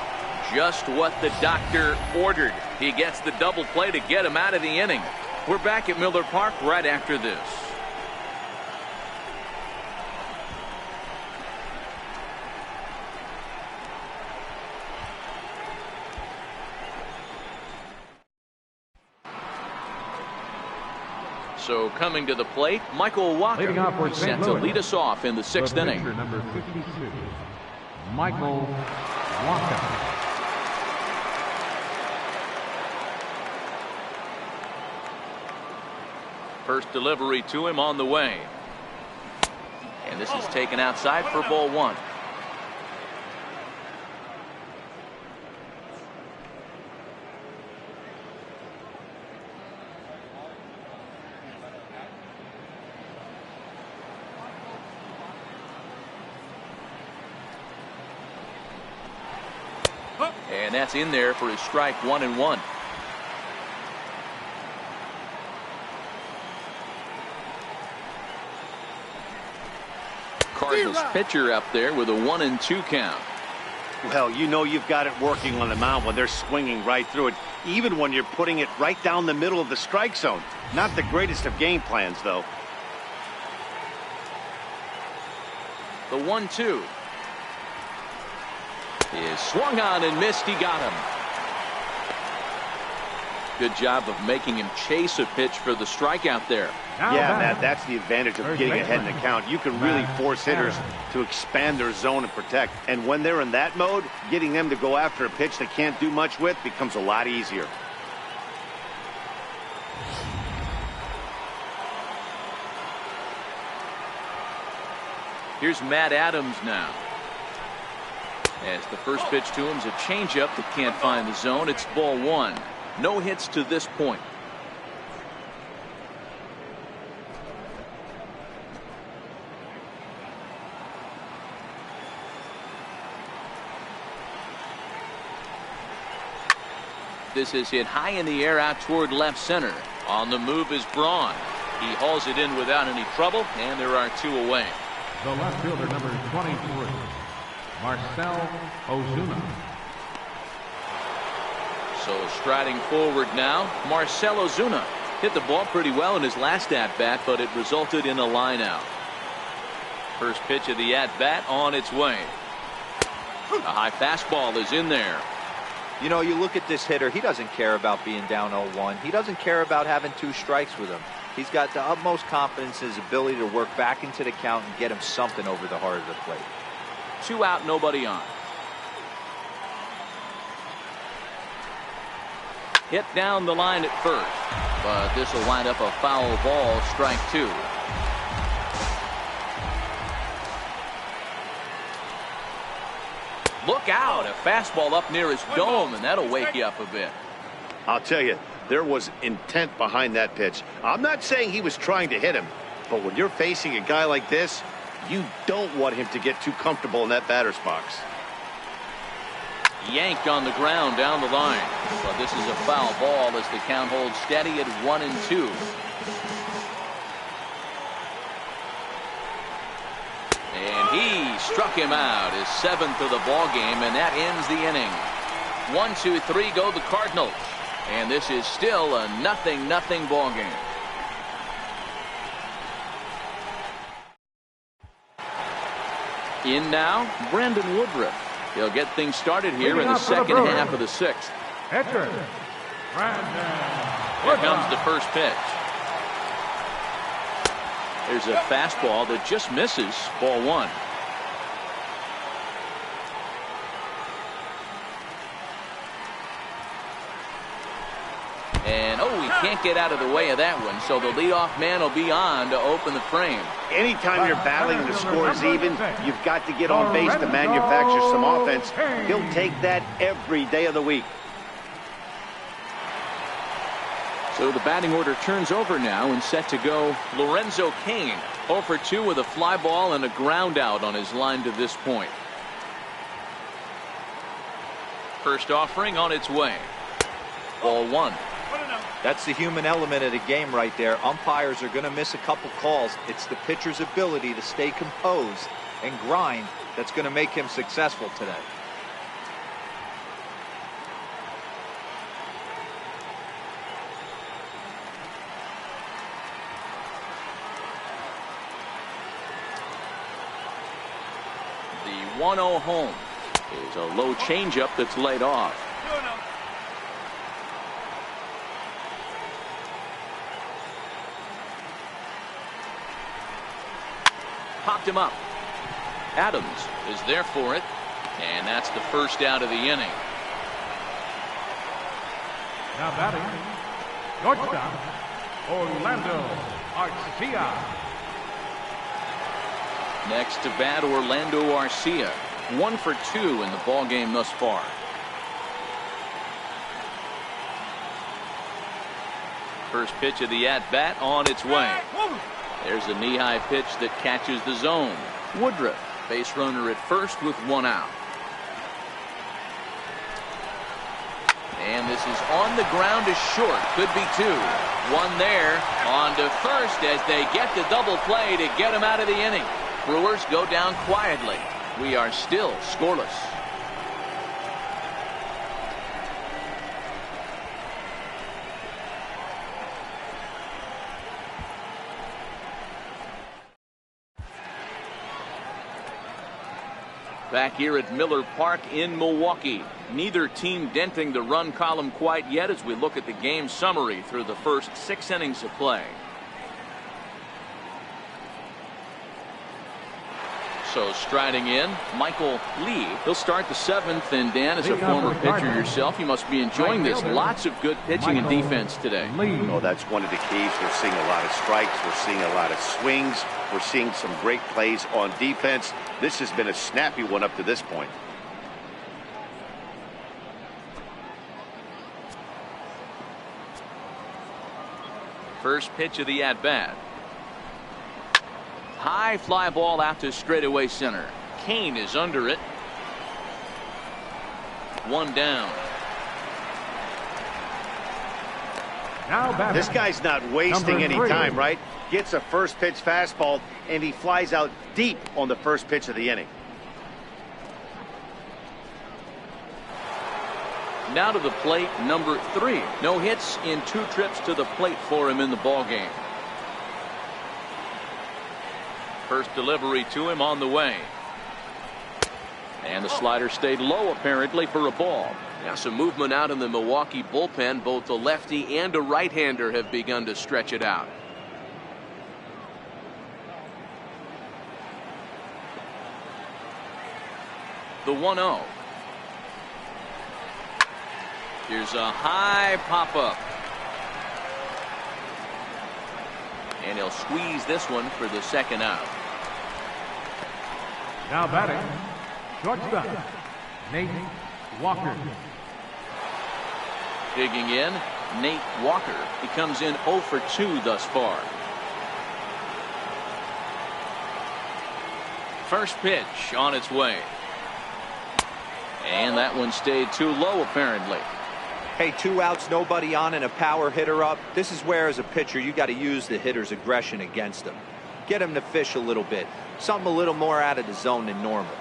Just what the doctor ordered. He gets the double play to get him out of the inning. We're back at Miller Park right after this. So coming to the plate, Michael Wacha set to lead us off in the sixth inning. Number 52, Michael Wacha. First delivery to him on the way. And this is taken outside for ball one. And that's in there for his strike 1-1. Cardinals pitcher up there with a 1-2 count. Well, you know you've got it working on the mound when they're swinging right through it, even when you're putting it right down the middle of the strike zone. Not the greatest of game plans, though. The 1-2 is swung on and missed. He got him. Good job of making him chase a pitch for the strikeout there. Yeah, Matt, that's the advantage of getting ahead in the count. You can really force hitters to expand their zone and protect. And when they're in that mode, getting them to go after a pitch they can't do much with becomes a lot easier. Here's Matt Adams now. As the first pitch to him is a changeup that can't find the zone. It's ball one. No hits to this point. This is hit high in the air out toward left center. On the move is Braun. He hauls it in without any trouble, and there are two away. The left fielder, number 23, Marcell Ozuna. So striding forward now, Marcell Ozuna hit the ball pretty well in his last at-bat, but it resulted in a line-out. First pitch of the at-bat on its way. A high fastball is in there. You know, you look at this hitter, he doesn't care about being down 0-1. He doesn't care about having two strikes with him. He's got the utmost confidence in his ability to work back into the count and get him something over the heart of the plate. 2 out, nobody on. Hit down the line at first, but this will wind up a foul ball, strike 2. Look out, a fastball up near his dome, and that'll wake you up a bit. I'll tell you, there was intent behind that pitch. I'm not saying he was trying to hit him, but when you're facing a guy like this, you don't want him to get too comfortable in that batter's box. Yanked on the ground down the line. But this is a foul ball as the count holds steady at 1-2. And he struck him out, his 7th of the ball game, and that ends the inning. 1-2-3 go the Cardinals, and this is still a 0-0 ball game. In now, Brandon Woodruff. He'll get things started here in the second half of the 6th. Here comes the first pitch. There's a fastball that just misses, ball 1. And he can't get out of the way of that one, so the leadoff man will be on to open the frame. Anytime you're battling and the score is even, you've got to get on base to manufacture some offense. He'll take that every day of the week. So the batting order turns over now and set to go Lorenzo Cain, 0 for 2 with a fly ball and a ground out on his line to this point. First offering on its way. Ball 1. That's the human element of the game right there. Umpires are going to miss a couple calls. It's the pitcher's ability to stay composed and grind that's going to make him successful today. The 1-0 home is a low changeup that's laid off. Popped him up. Adams is there for it, and that's the first out of the inning. Now batting, shortstop, Orlando Arcia. Next to bat, Orlando Arcia. 1 for 2 in the ball game thus far. First pitch of the at-bat on its way. There's a knee-high pitch that catches the zone. Woodruff, base runner at first with 1 out. And this is on the ground to short. Could be 2. 1 there. On to first as they get the double play to get him out of the inning. Brewers go down quietly. We are still scoreless. Back here at Miller Park in Milwaukee. Neither team denting the run column quite yet as we look at the game summary through the first 6 innings of play. So striding in, Michael Lee. He'll start the 7th, and Dan, as a former pitcher yourself, you must be enjoying this. Lots of good pitching and defense today. Oh, that's one of the keys. We're seeing a lot of strikes. We're seeing a lot of swings. We're seeing some great plays on defense. This has been a snappy one up to this point. First pitch of the at-bat. High fly ball out to straightaway center. Kane is under it. 1 down. This guy's not wasting any time, right? Gets a first pitch fastball, and he flies out deep on the first pitch of the inning. Now to the plate, number 3. No hits in 2 trips to the plate for him in the ball game. First delivery to him on the way. And the slider stayed low apparently for a ball. Now some movement out in the Milwaukee bullpen. Both a lefty and a right-hander have begun to stretch it out. The 1-0. Here's a high pop-up. And he'll squeeze this one for the 2nd out. Now batting, shortstop, Nate Walker. Digging in, Nate Walker. He comes in 0 for 2 thus far. First pitch on its way. And that one stayed too low apparently. Hey, 2 outs, nobody on, and a power hitter up. This is where, as a pitcher, you got to use the hitter's aggression against him. Get him to fish a little bit. Something a little more out of the zone than normal.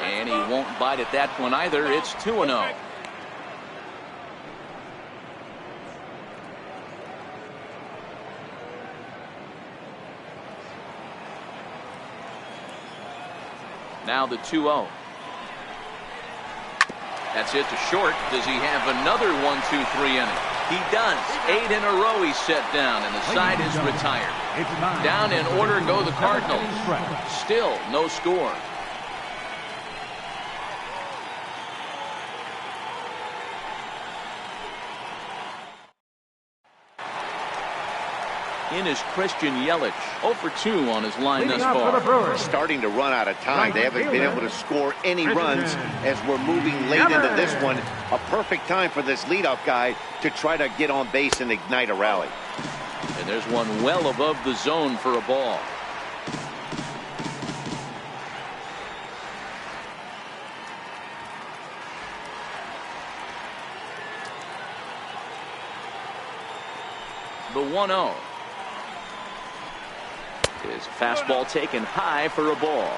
And he won't bite at that one either. It's 2-0. Now the 2-0. That's it to short. Does he have another 1-2-3 inning? He does. 8 in a row he's set down, and the side is retired. Down in order go the Cardinals. Still no score. In is Christian Yelich. 0 for 2 on his line thus far. Starting to run out of time. They haven't been able to score any runs as we're moving late into this one. A perfect time for this leadoff guy to try to get on base and ignite a rally. And there's one well above the zone for a ball. The 1-0. His fastball taken high for a ball.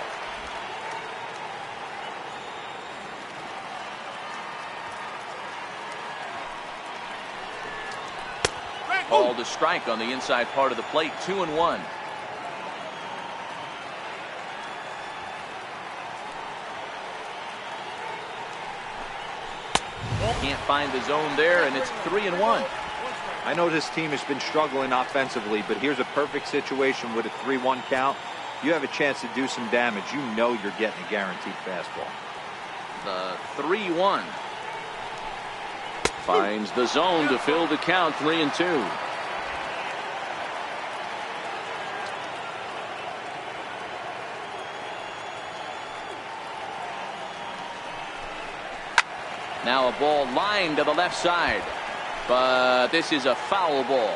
Called a strike on the inside part of the plate. 2-1. Can't find the zone there, and it's 3-1. I know this team has been struggling offensively, but here's a perfect situation with a 3-1 count. You have a chance to do some damage. You know you're getting a guaranteed fastball. The 3-1. Finds the zone to fill the count. 3-2. Now a ball lined to the left side, but this is a foul ball.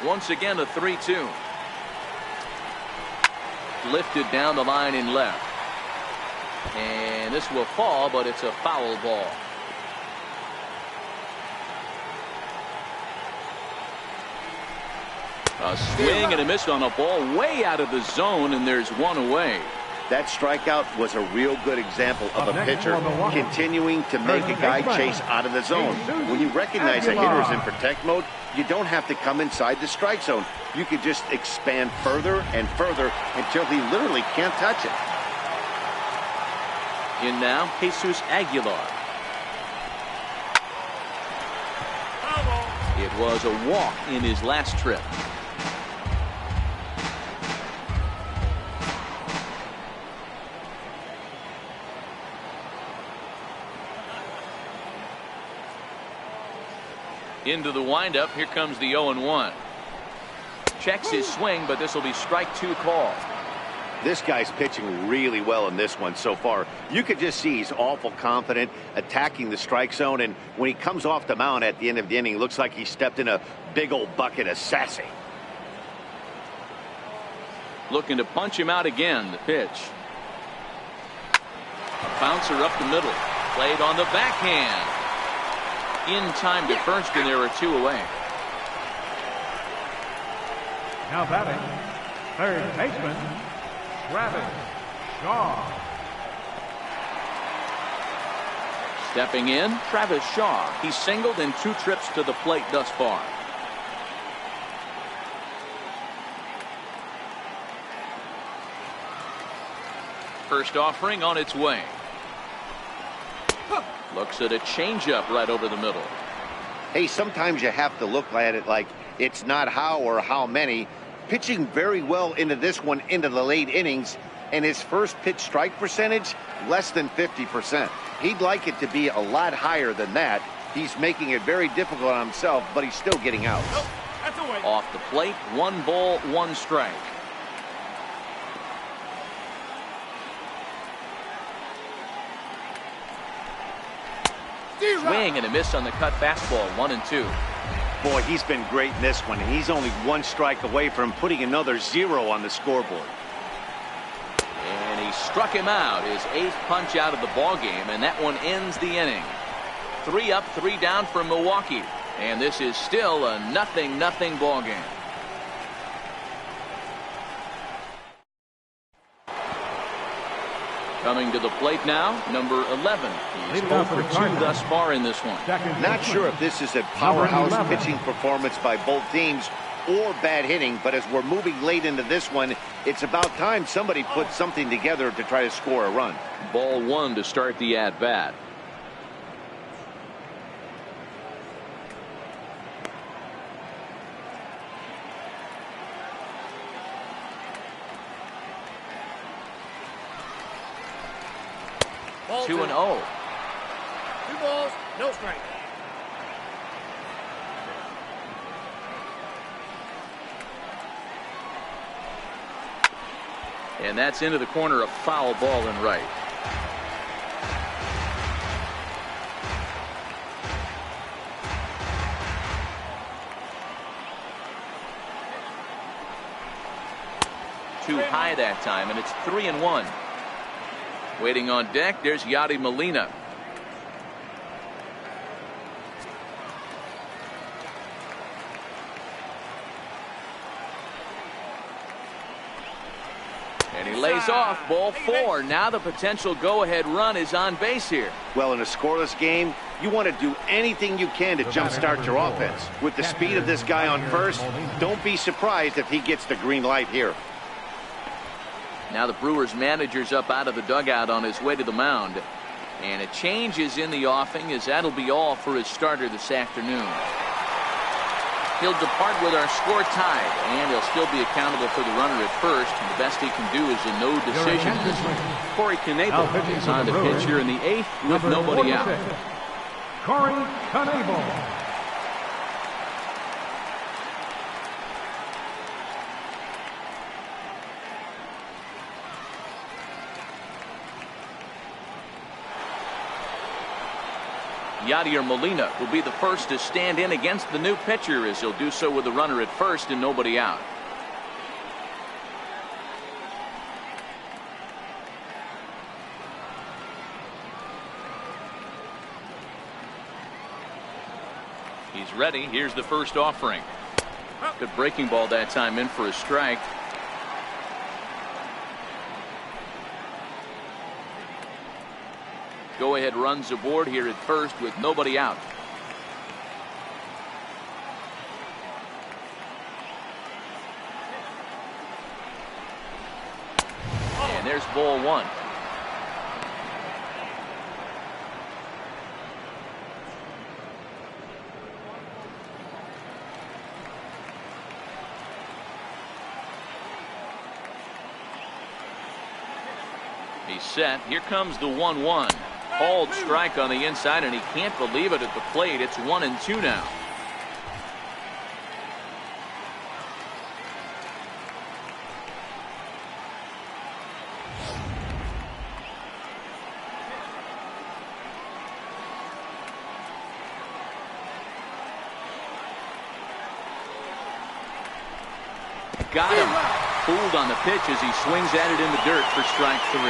Once again a 3-2. Lifted down the line in left. And this will fall, but it's a foul ball. A swing and a miss on a ball way out of the zone, and there's one away. That strikeout was a real good example of a pitcher continuing to make a guy chase out of the zone. When you recognize a hitter is in protect mode, you don't have to come inside the strike zone. You can just expand further and further until he literally can't touch it. In now, Jesus Aguilar. It was a walk in his last trip. Into the windup. Here comes the 0-1. Checks his swing, but this will be strike 2 call. This guy's pitching really well in this one so far. You could just see he's awful confident attacking the strike zone, and when he comes off the mound at the end of the inning, it looks like he stepped in a big old bucket of sassy. Looking to punch him out again. The pitch. A bouncer up the middle. Played on the backhand. In time to first, and there are 2 away. Now batting, third baseman, Travis Shaw. Stepping in, Travis Shaw. He's singled in 2 trips to the plate thus far. First offering on its way. Looks at a changeup right over the middle. Hey, sometimes you have to look at it like it's not how or how many. Pitching very well into this one into the late innings, and his first pitch strike percentage less than 50%. He'd like it to be a lot higher than that. He's making it very difficult on himself, but he's still getting out. Off the plate, 1 ball, 1 strike. Swing and a miss on the cut fastball. 1-2. Boy, he's been great in this one, and he's only 1 strike away from putting another 0 on the scoreboard. And he struck him out, his 8th punch out of the ball game, and that one ends the inning. 3 up, 3 down for Milwaukee, and this is still a 0-0 ball game. Coming to the plate now, number 11. He's 0 for 2 thus far in this one. Not sure if this is a powerhouse pitching performance by both teams or bad hitting, but as we're moving late into this one, it's about time somebody puts something together to try to score a run. Ball 1 to start the at-bat. Ball 2-0. 2 balls, no strike. And that's into the corner, a foul ball and right. Too high that time, and it's 3-1. Waiting on deck, there's Yadi Molina. lays off ball 4. Now the potential go-ahead run is on base here. Well, in a scoreless game, you want to do anything you can to jumpstart your offense. With the speed of this guy on first, don't be surprised if he gets the green light here. Now the Brewers manager's up out of the dugout on his way to the mound. And a change is in the offing, as that'll be all for his starter this afternoon. He'll depart with our score tied, and he'll still be accountable for the runner at first. And the best he can do is a no decision. Corey Knebel is on the pitch here in the 8th with nobody out. Corey Knebel. Yadier Molina will be the first to stand in against the new pitcher, as he'll do so with the runner at first and nobody out. He's ready. Here's the first offering. Good breaking ball that time, in for a strike. Go-ahead runs aboard here at first with nobody out. And there's ball 1. He's set. Here comes the 1-1. Called strike on the inside, and he can't believe it at the plate. It's 1-2 now. Got him. Fooled on the pitch as he swings at it in the dirt for strike 3.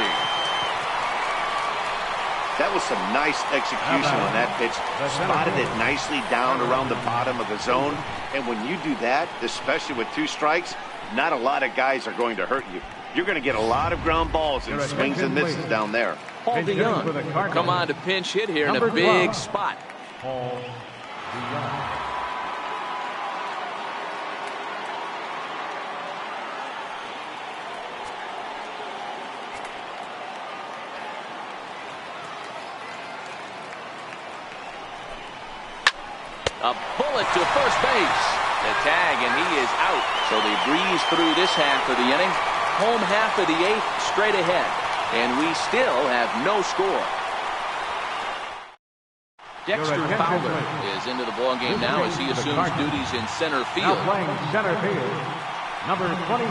That was some nice execution on that pitch. Spotted it nicely down around the bottom of the zone. And when you do that, especially with 2 strikes, not a lot of guys are going to hurt you. You're going to get a lot of ground balls and swings and misses down there. Paul DeYoung come on to pinch hit here in a big spot. Paul DeYoung. A bullet to first base. The tag, and he is out. So they breeze through this half of the inning. Home half of the 8th straight ahead. And we still have no score. Dexter Fowler is into the ballgame now as he assumes duties in center field. Now playing center field, number 25.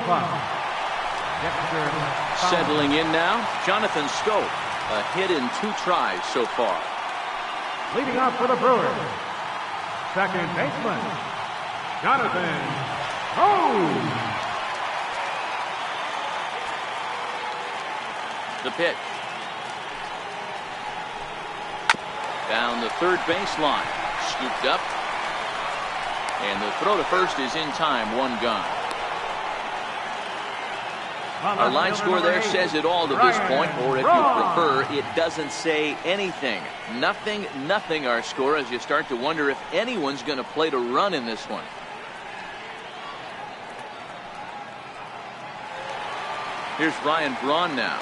Dexter Fowler. Settling in now, Jonathan Scope. A hit in 2 tries so far. Leading off for the Brewers, second baseman, Jonathan Scope. The pitch. Down the third baseline. Scooped up. And the throw to first is in time. 1 gone. Our line score there says it all to this point, or if you prefer, it doesn't say anything. Nothing our score, as you start to wonder if anyone's going to play to run in this one. Here's Ryan Braun now.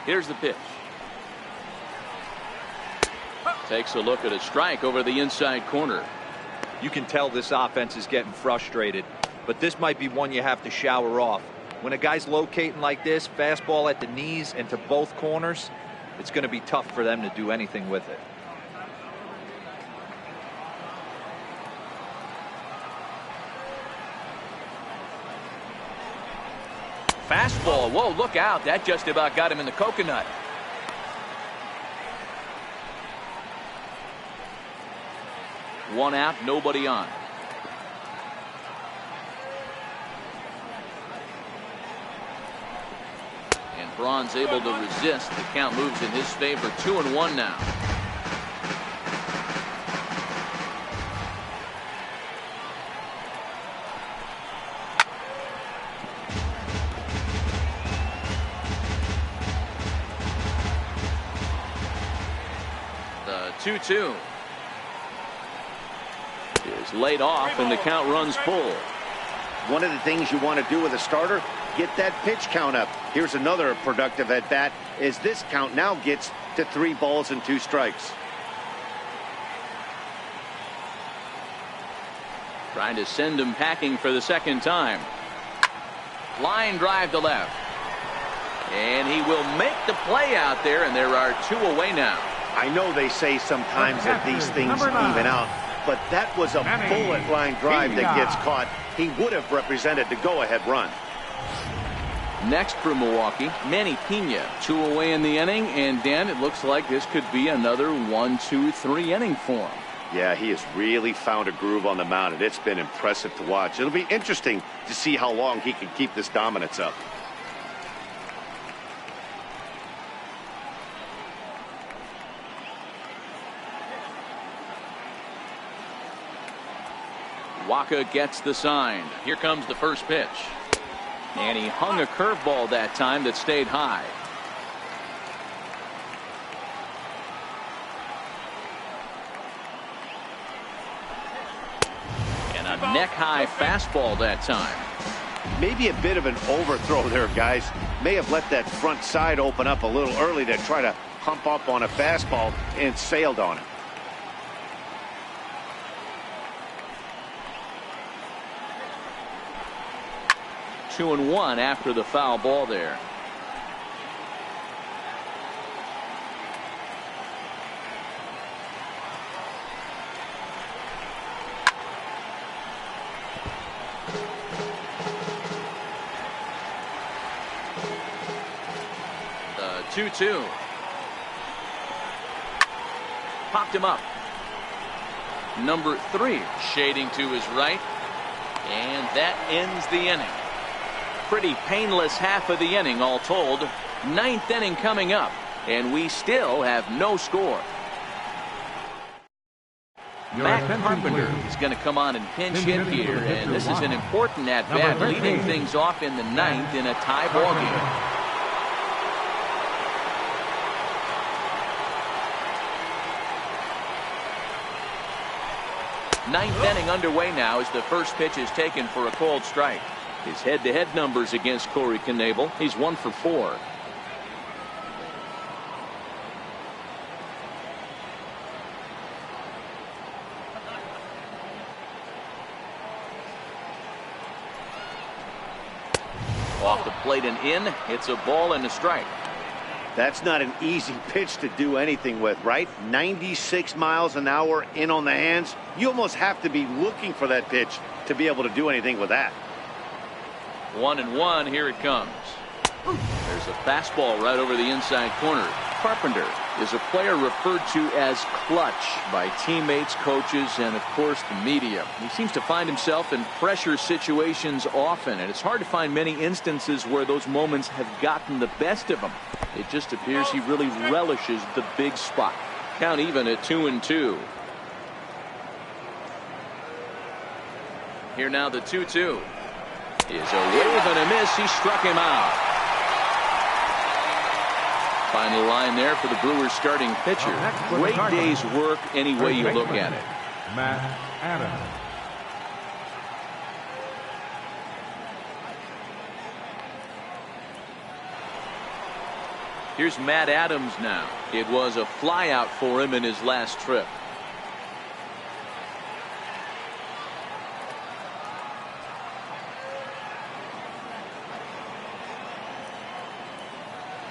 Here's the pitch. Takes a look at a strike over the inside corner. You can tell this offense is getting frustrated, but this might be one you have to shower off. When a guy's locating like this, fastball at the knees and to both corners, it's going to be tough for them to do anything with it. Fastball. Whoa, look out. That just about got him in the coconut. One out, nobody on. And Braun's able to resist. The count moves in his favor. 2-1 now. 2-2. Is laid off and the count runs full. One of the things you want to do with a starter, get that pitch count up. Here's another productive at bat as this count now gets to 3 balls and 2 strikes. Trying to send him packing for the second time. Line drive to left. And he will make the play out there, and there are 2 away now. I know they say sometimes that these things even out, but that was a bullet line drive that gets caught. He would have represented the go-ahead run. Next for Milwaukee, Manny Pena. 2 away in the inning, and Dan, it looks like this could be another 1-2-3 inning for him. Yeah, he has really found a groove on the mound, and it's been impressive to watch. It'll be interesting to see how long he can keep this dominance up. Waka gets the sign. Here comes the first pitch. And he hung a curveball that time that stayed high. And a neck-high fastball that time. Maybe a bit of an overthrow there, guys. May have let that front side open up a little early to try to hump up on a fastball and sailed on it. Two and one after the foul ball there. The 2-2. Popped him up. Number 3 shading to his right. And that ends the inning. Pretty painless half of the inning all told. 9th inning coming up, and we still have no score. Matt Carpenter is going to come on and pinch hit here, and this is an important at-bat, leading things off in the 9th in a tie ball game. 9th inning underway now as the first pitch is taken for a called strike. His head-to-head numbers against Corey Knebel. He's 1 for 4. Off the plate and in. It's a ball and a strike. That's not an easy pitch to do anything with, right? 96 miles an hour in on the hands. You almost have to be looking for that pitch to be able to do anything with that. 1-1. Here it comes. There's a fastball right over the inside corner. Carpenter is a player referred to as clutch by teammates, coaches, and of course the media. He seems to find himself in pressure situations often, and it's hard to find many instances where those moments have gotten the best of him. It just appears he really relishes the big spot. Count even at 2-2. Here now the 2-2. Is a wave and a miss. He struck him out. Final line there for the Brewers starting pitcher. Great day's work any way you look at it. Matt Adams. Here's Matt Adams now. It was a flyout for him in his last trip.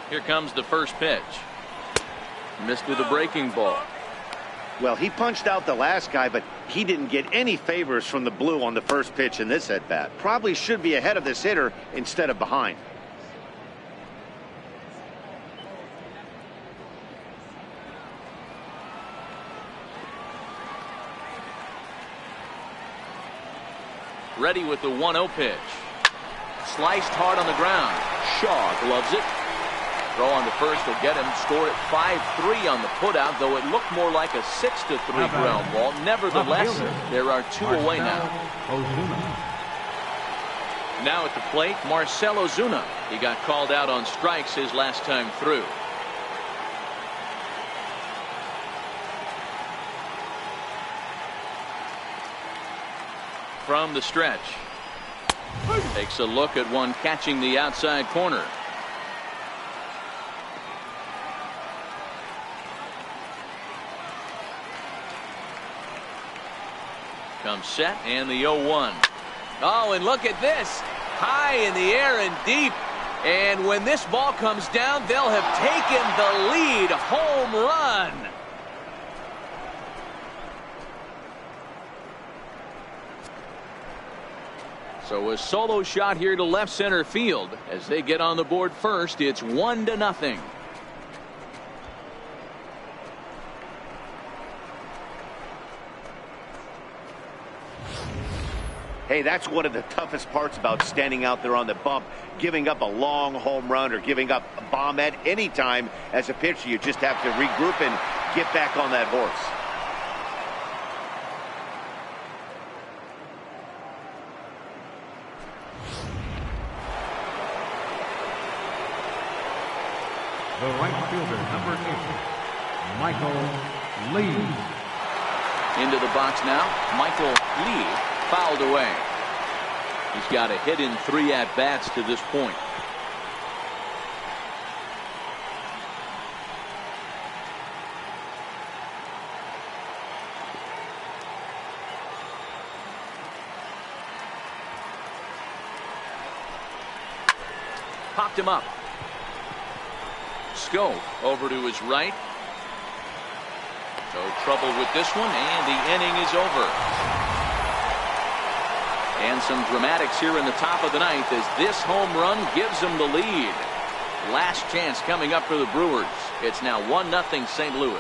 Here comes the first pitch. Missed with a breaking ball. Well, he punched out the last guy, but he didn't get any favors from the blue on the first pitch in this at-bat. Probably should be ahead of this hitter instead of behind. Ready with the 1-0 pitch. Sliced hard on the ground. Shaw gloves it. Throw on to first will get him. Scored at 5-3 on the putout, though it looked more like a 6-3 ground ball. Nevertheless, there are 2 away now. Now at the plate, Marcell Ozuna. He got called out on strikes his last time through. from the stretch. Takes a look at one catching the outside corner. Comes set and the 0-1. Oh, and look at this. High in the air and deep. And when this ball comes down, they'll have taken the lead. Home run. So a solo shot here to left center field. As they get on the board first, it's 1-0. Hey, that's one of the toughest parts about standing out there on the bump. Giving up a long home run or giving up a bomb at any time as a pitcher. You just have to regroup and get back on that horse. The right fielder, number 8, Michael Lee. Into the box now, Michael Lee. Fouled away. He's got a hit in 3 at-bats to this point. Popped him up. Scope over to his right. No trouble with this one, and the inning is over. And some dramatics here in the top of the ninth as this home run gives them the lead. Last chance coming up for the Brewers. It's now 1-0 St. Louis.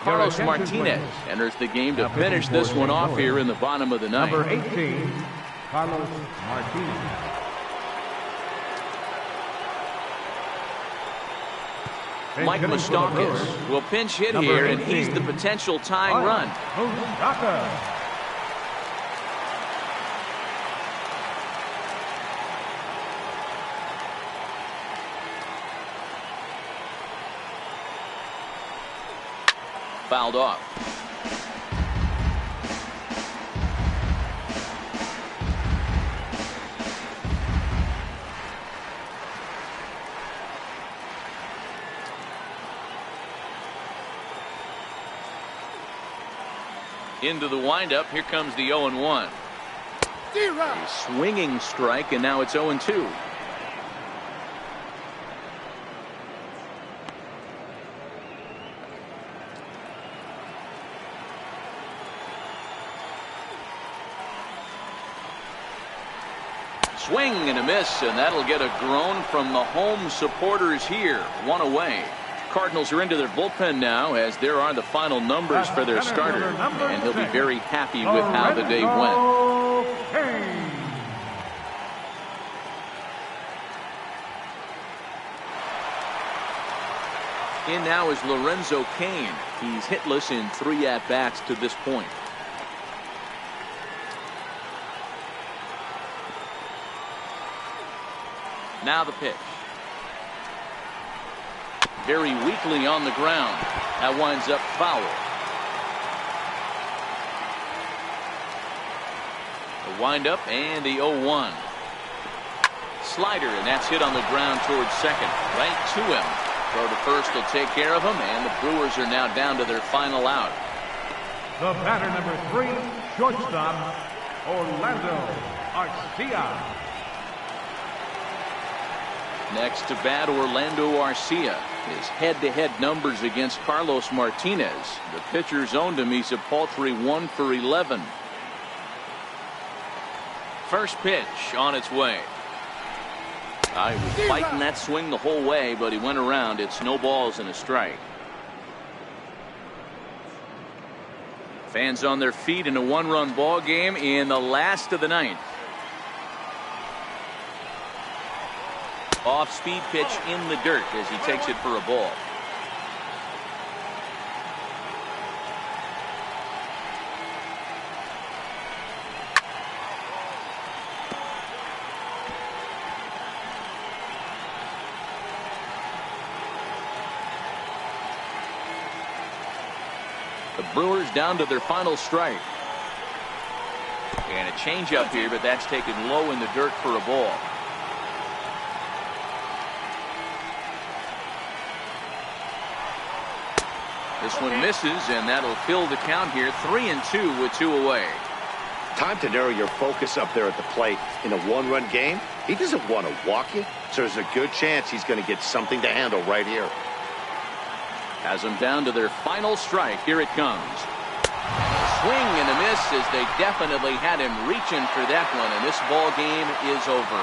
Carlos Martinez enters the game to finish this one off here in the bottom of the ninth. Number 18, Carlos Martinez. Mike Moustakas will pinch hit here, and he's the potential tying run. Fouled off. Into the windup. Here comes the 0-1. A swinging strike, and now it's 0-2. Swing and a miss, and that'll get a groan from the home supporters here. 1 away. Cardinals are into their bullpen now, as there are the final numbers for their starter, and he'll be very happy with how the day went. In now is Lorenzo Cain. He's hitless in 3 at-bats to this point. Now the pitch. Very weakly on the ground. That winds up foul. The windup and the 0-1. Slider, and that's hit on the ground towards second. Right to him. Throw to first will take care of him, and the Brewers are now down to their final out. The batter, number 3, shortstop, Orlando Arcia. Next to bat, Orlando Arcia. His head-to-head numbers against Carlos Martinez. The pitcher's owned him. He's a paltry 1 for 11. First pitch on its way. He was fighting that swing the whole way, but he went around. It's no balls and a strike. Fans on their feet in a 1-run ball game in the last of the ninth. Off-speed pitch in the dirt as he takes it for a ball. The The Brewers down to their final strike. And a changeup here, but that's taken low in the dirt for a ball. This one misses, and that'll fill the count here. 3-2 with 2 away. Time to narrow your focus up there at the plate. In a one-run game, he doesn't want to walk you, so there's a good chance he's going to get something to handle right here. Has them down to their final strike. Here it comes. A swing and a miss, as they definitely had him reaching for that one, and this ball game is over.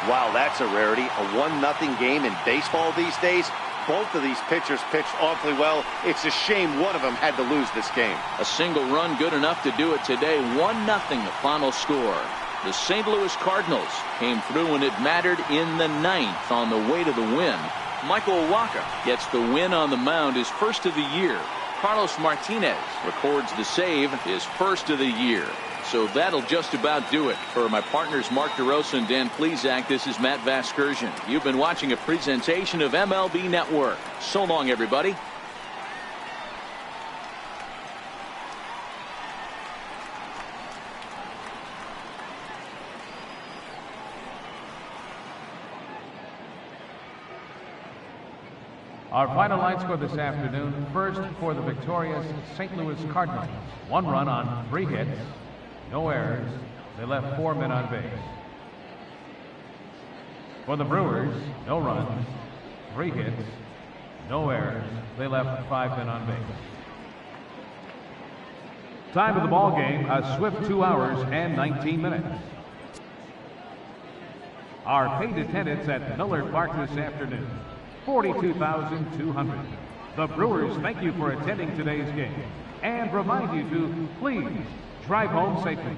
Wow, that's a rarity. A 1-0 game in baseball these days. Both of these pitchers pitched awfully well. It's a shame one of them had to lose this game. A single run good enough to do it today. 1-0 the final score. The St. Louis Cardinals came through when it mattered in the 9th on the way to the win. Michael Wacha gets the win on the mound, his first of the year. Carlos Martinez records the save, his first of the year. So that'll just about do it. For my partners Mark DeRosa and Dan Plesac, this is Matt Vasgersian. You've been watching a presentation of MLB Network. So long, everybody. Our final line score this afternoon. First, for the victorious St. Louis Cardinals. 1 run on 3 hits. No errors. They left 4 men on base. For the Brewers, no runs, 3 hits, no errors. They left 5 men on base. Time of the ball game, a swift 2 hours and 19 minutes. Our paid attendance at Miller Park this afternoon, 42,200. The Brewers thank you for attending today's game and remind you to please drive home safely.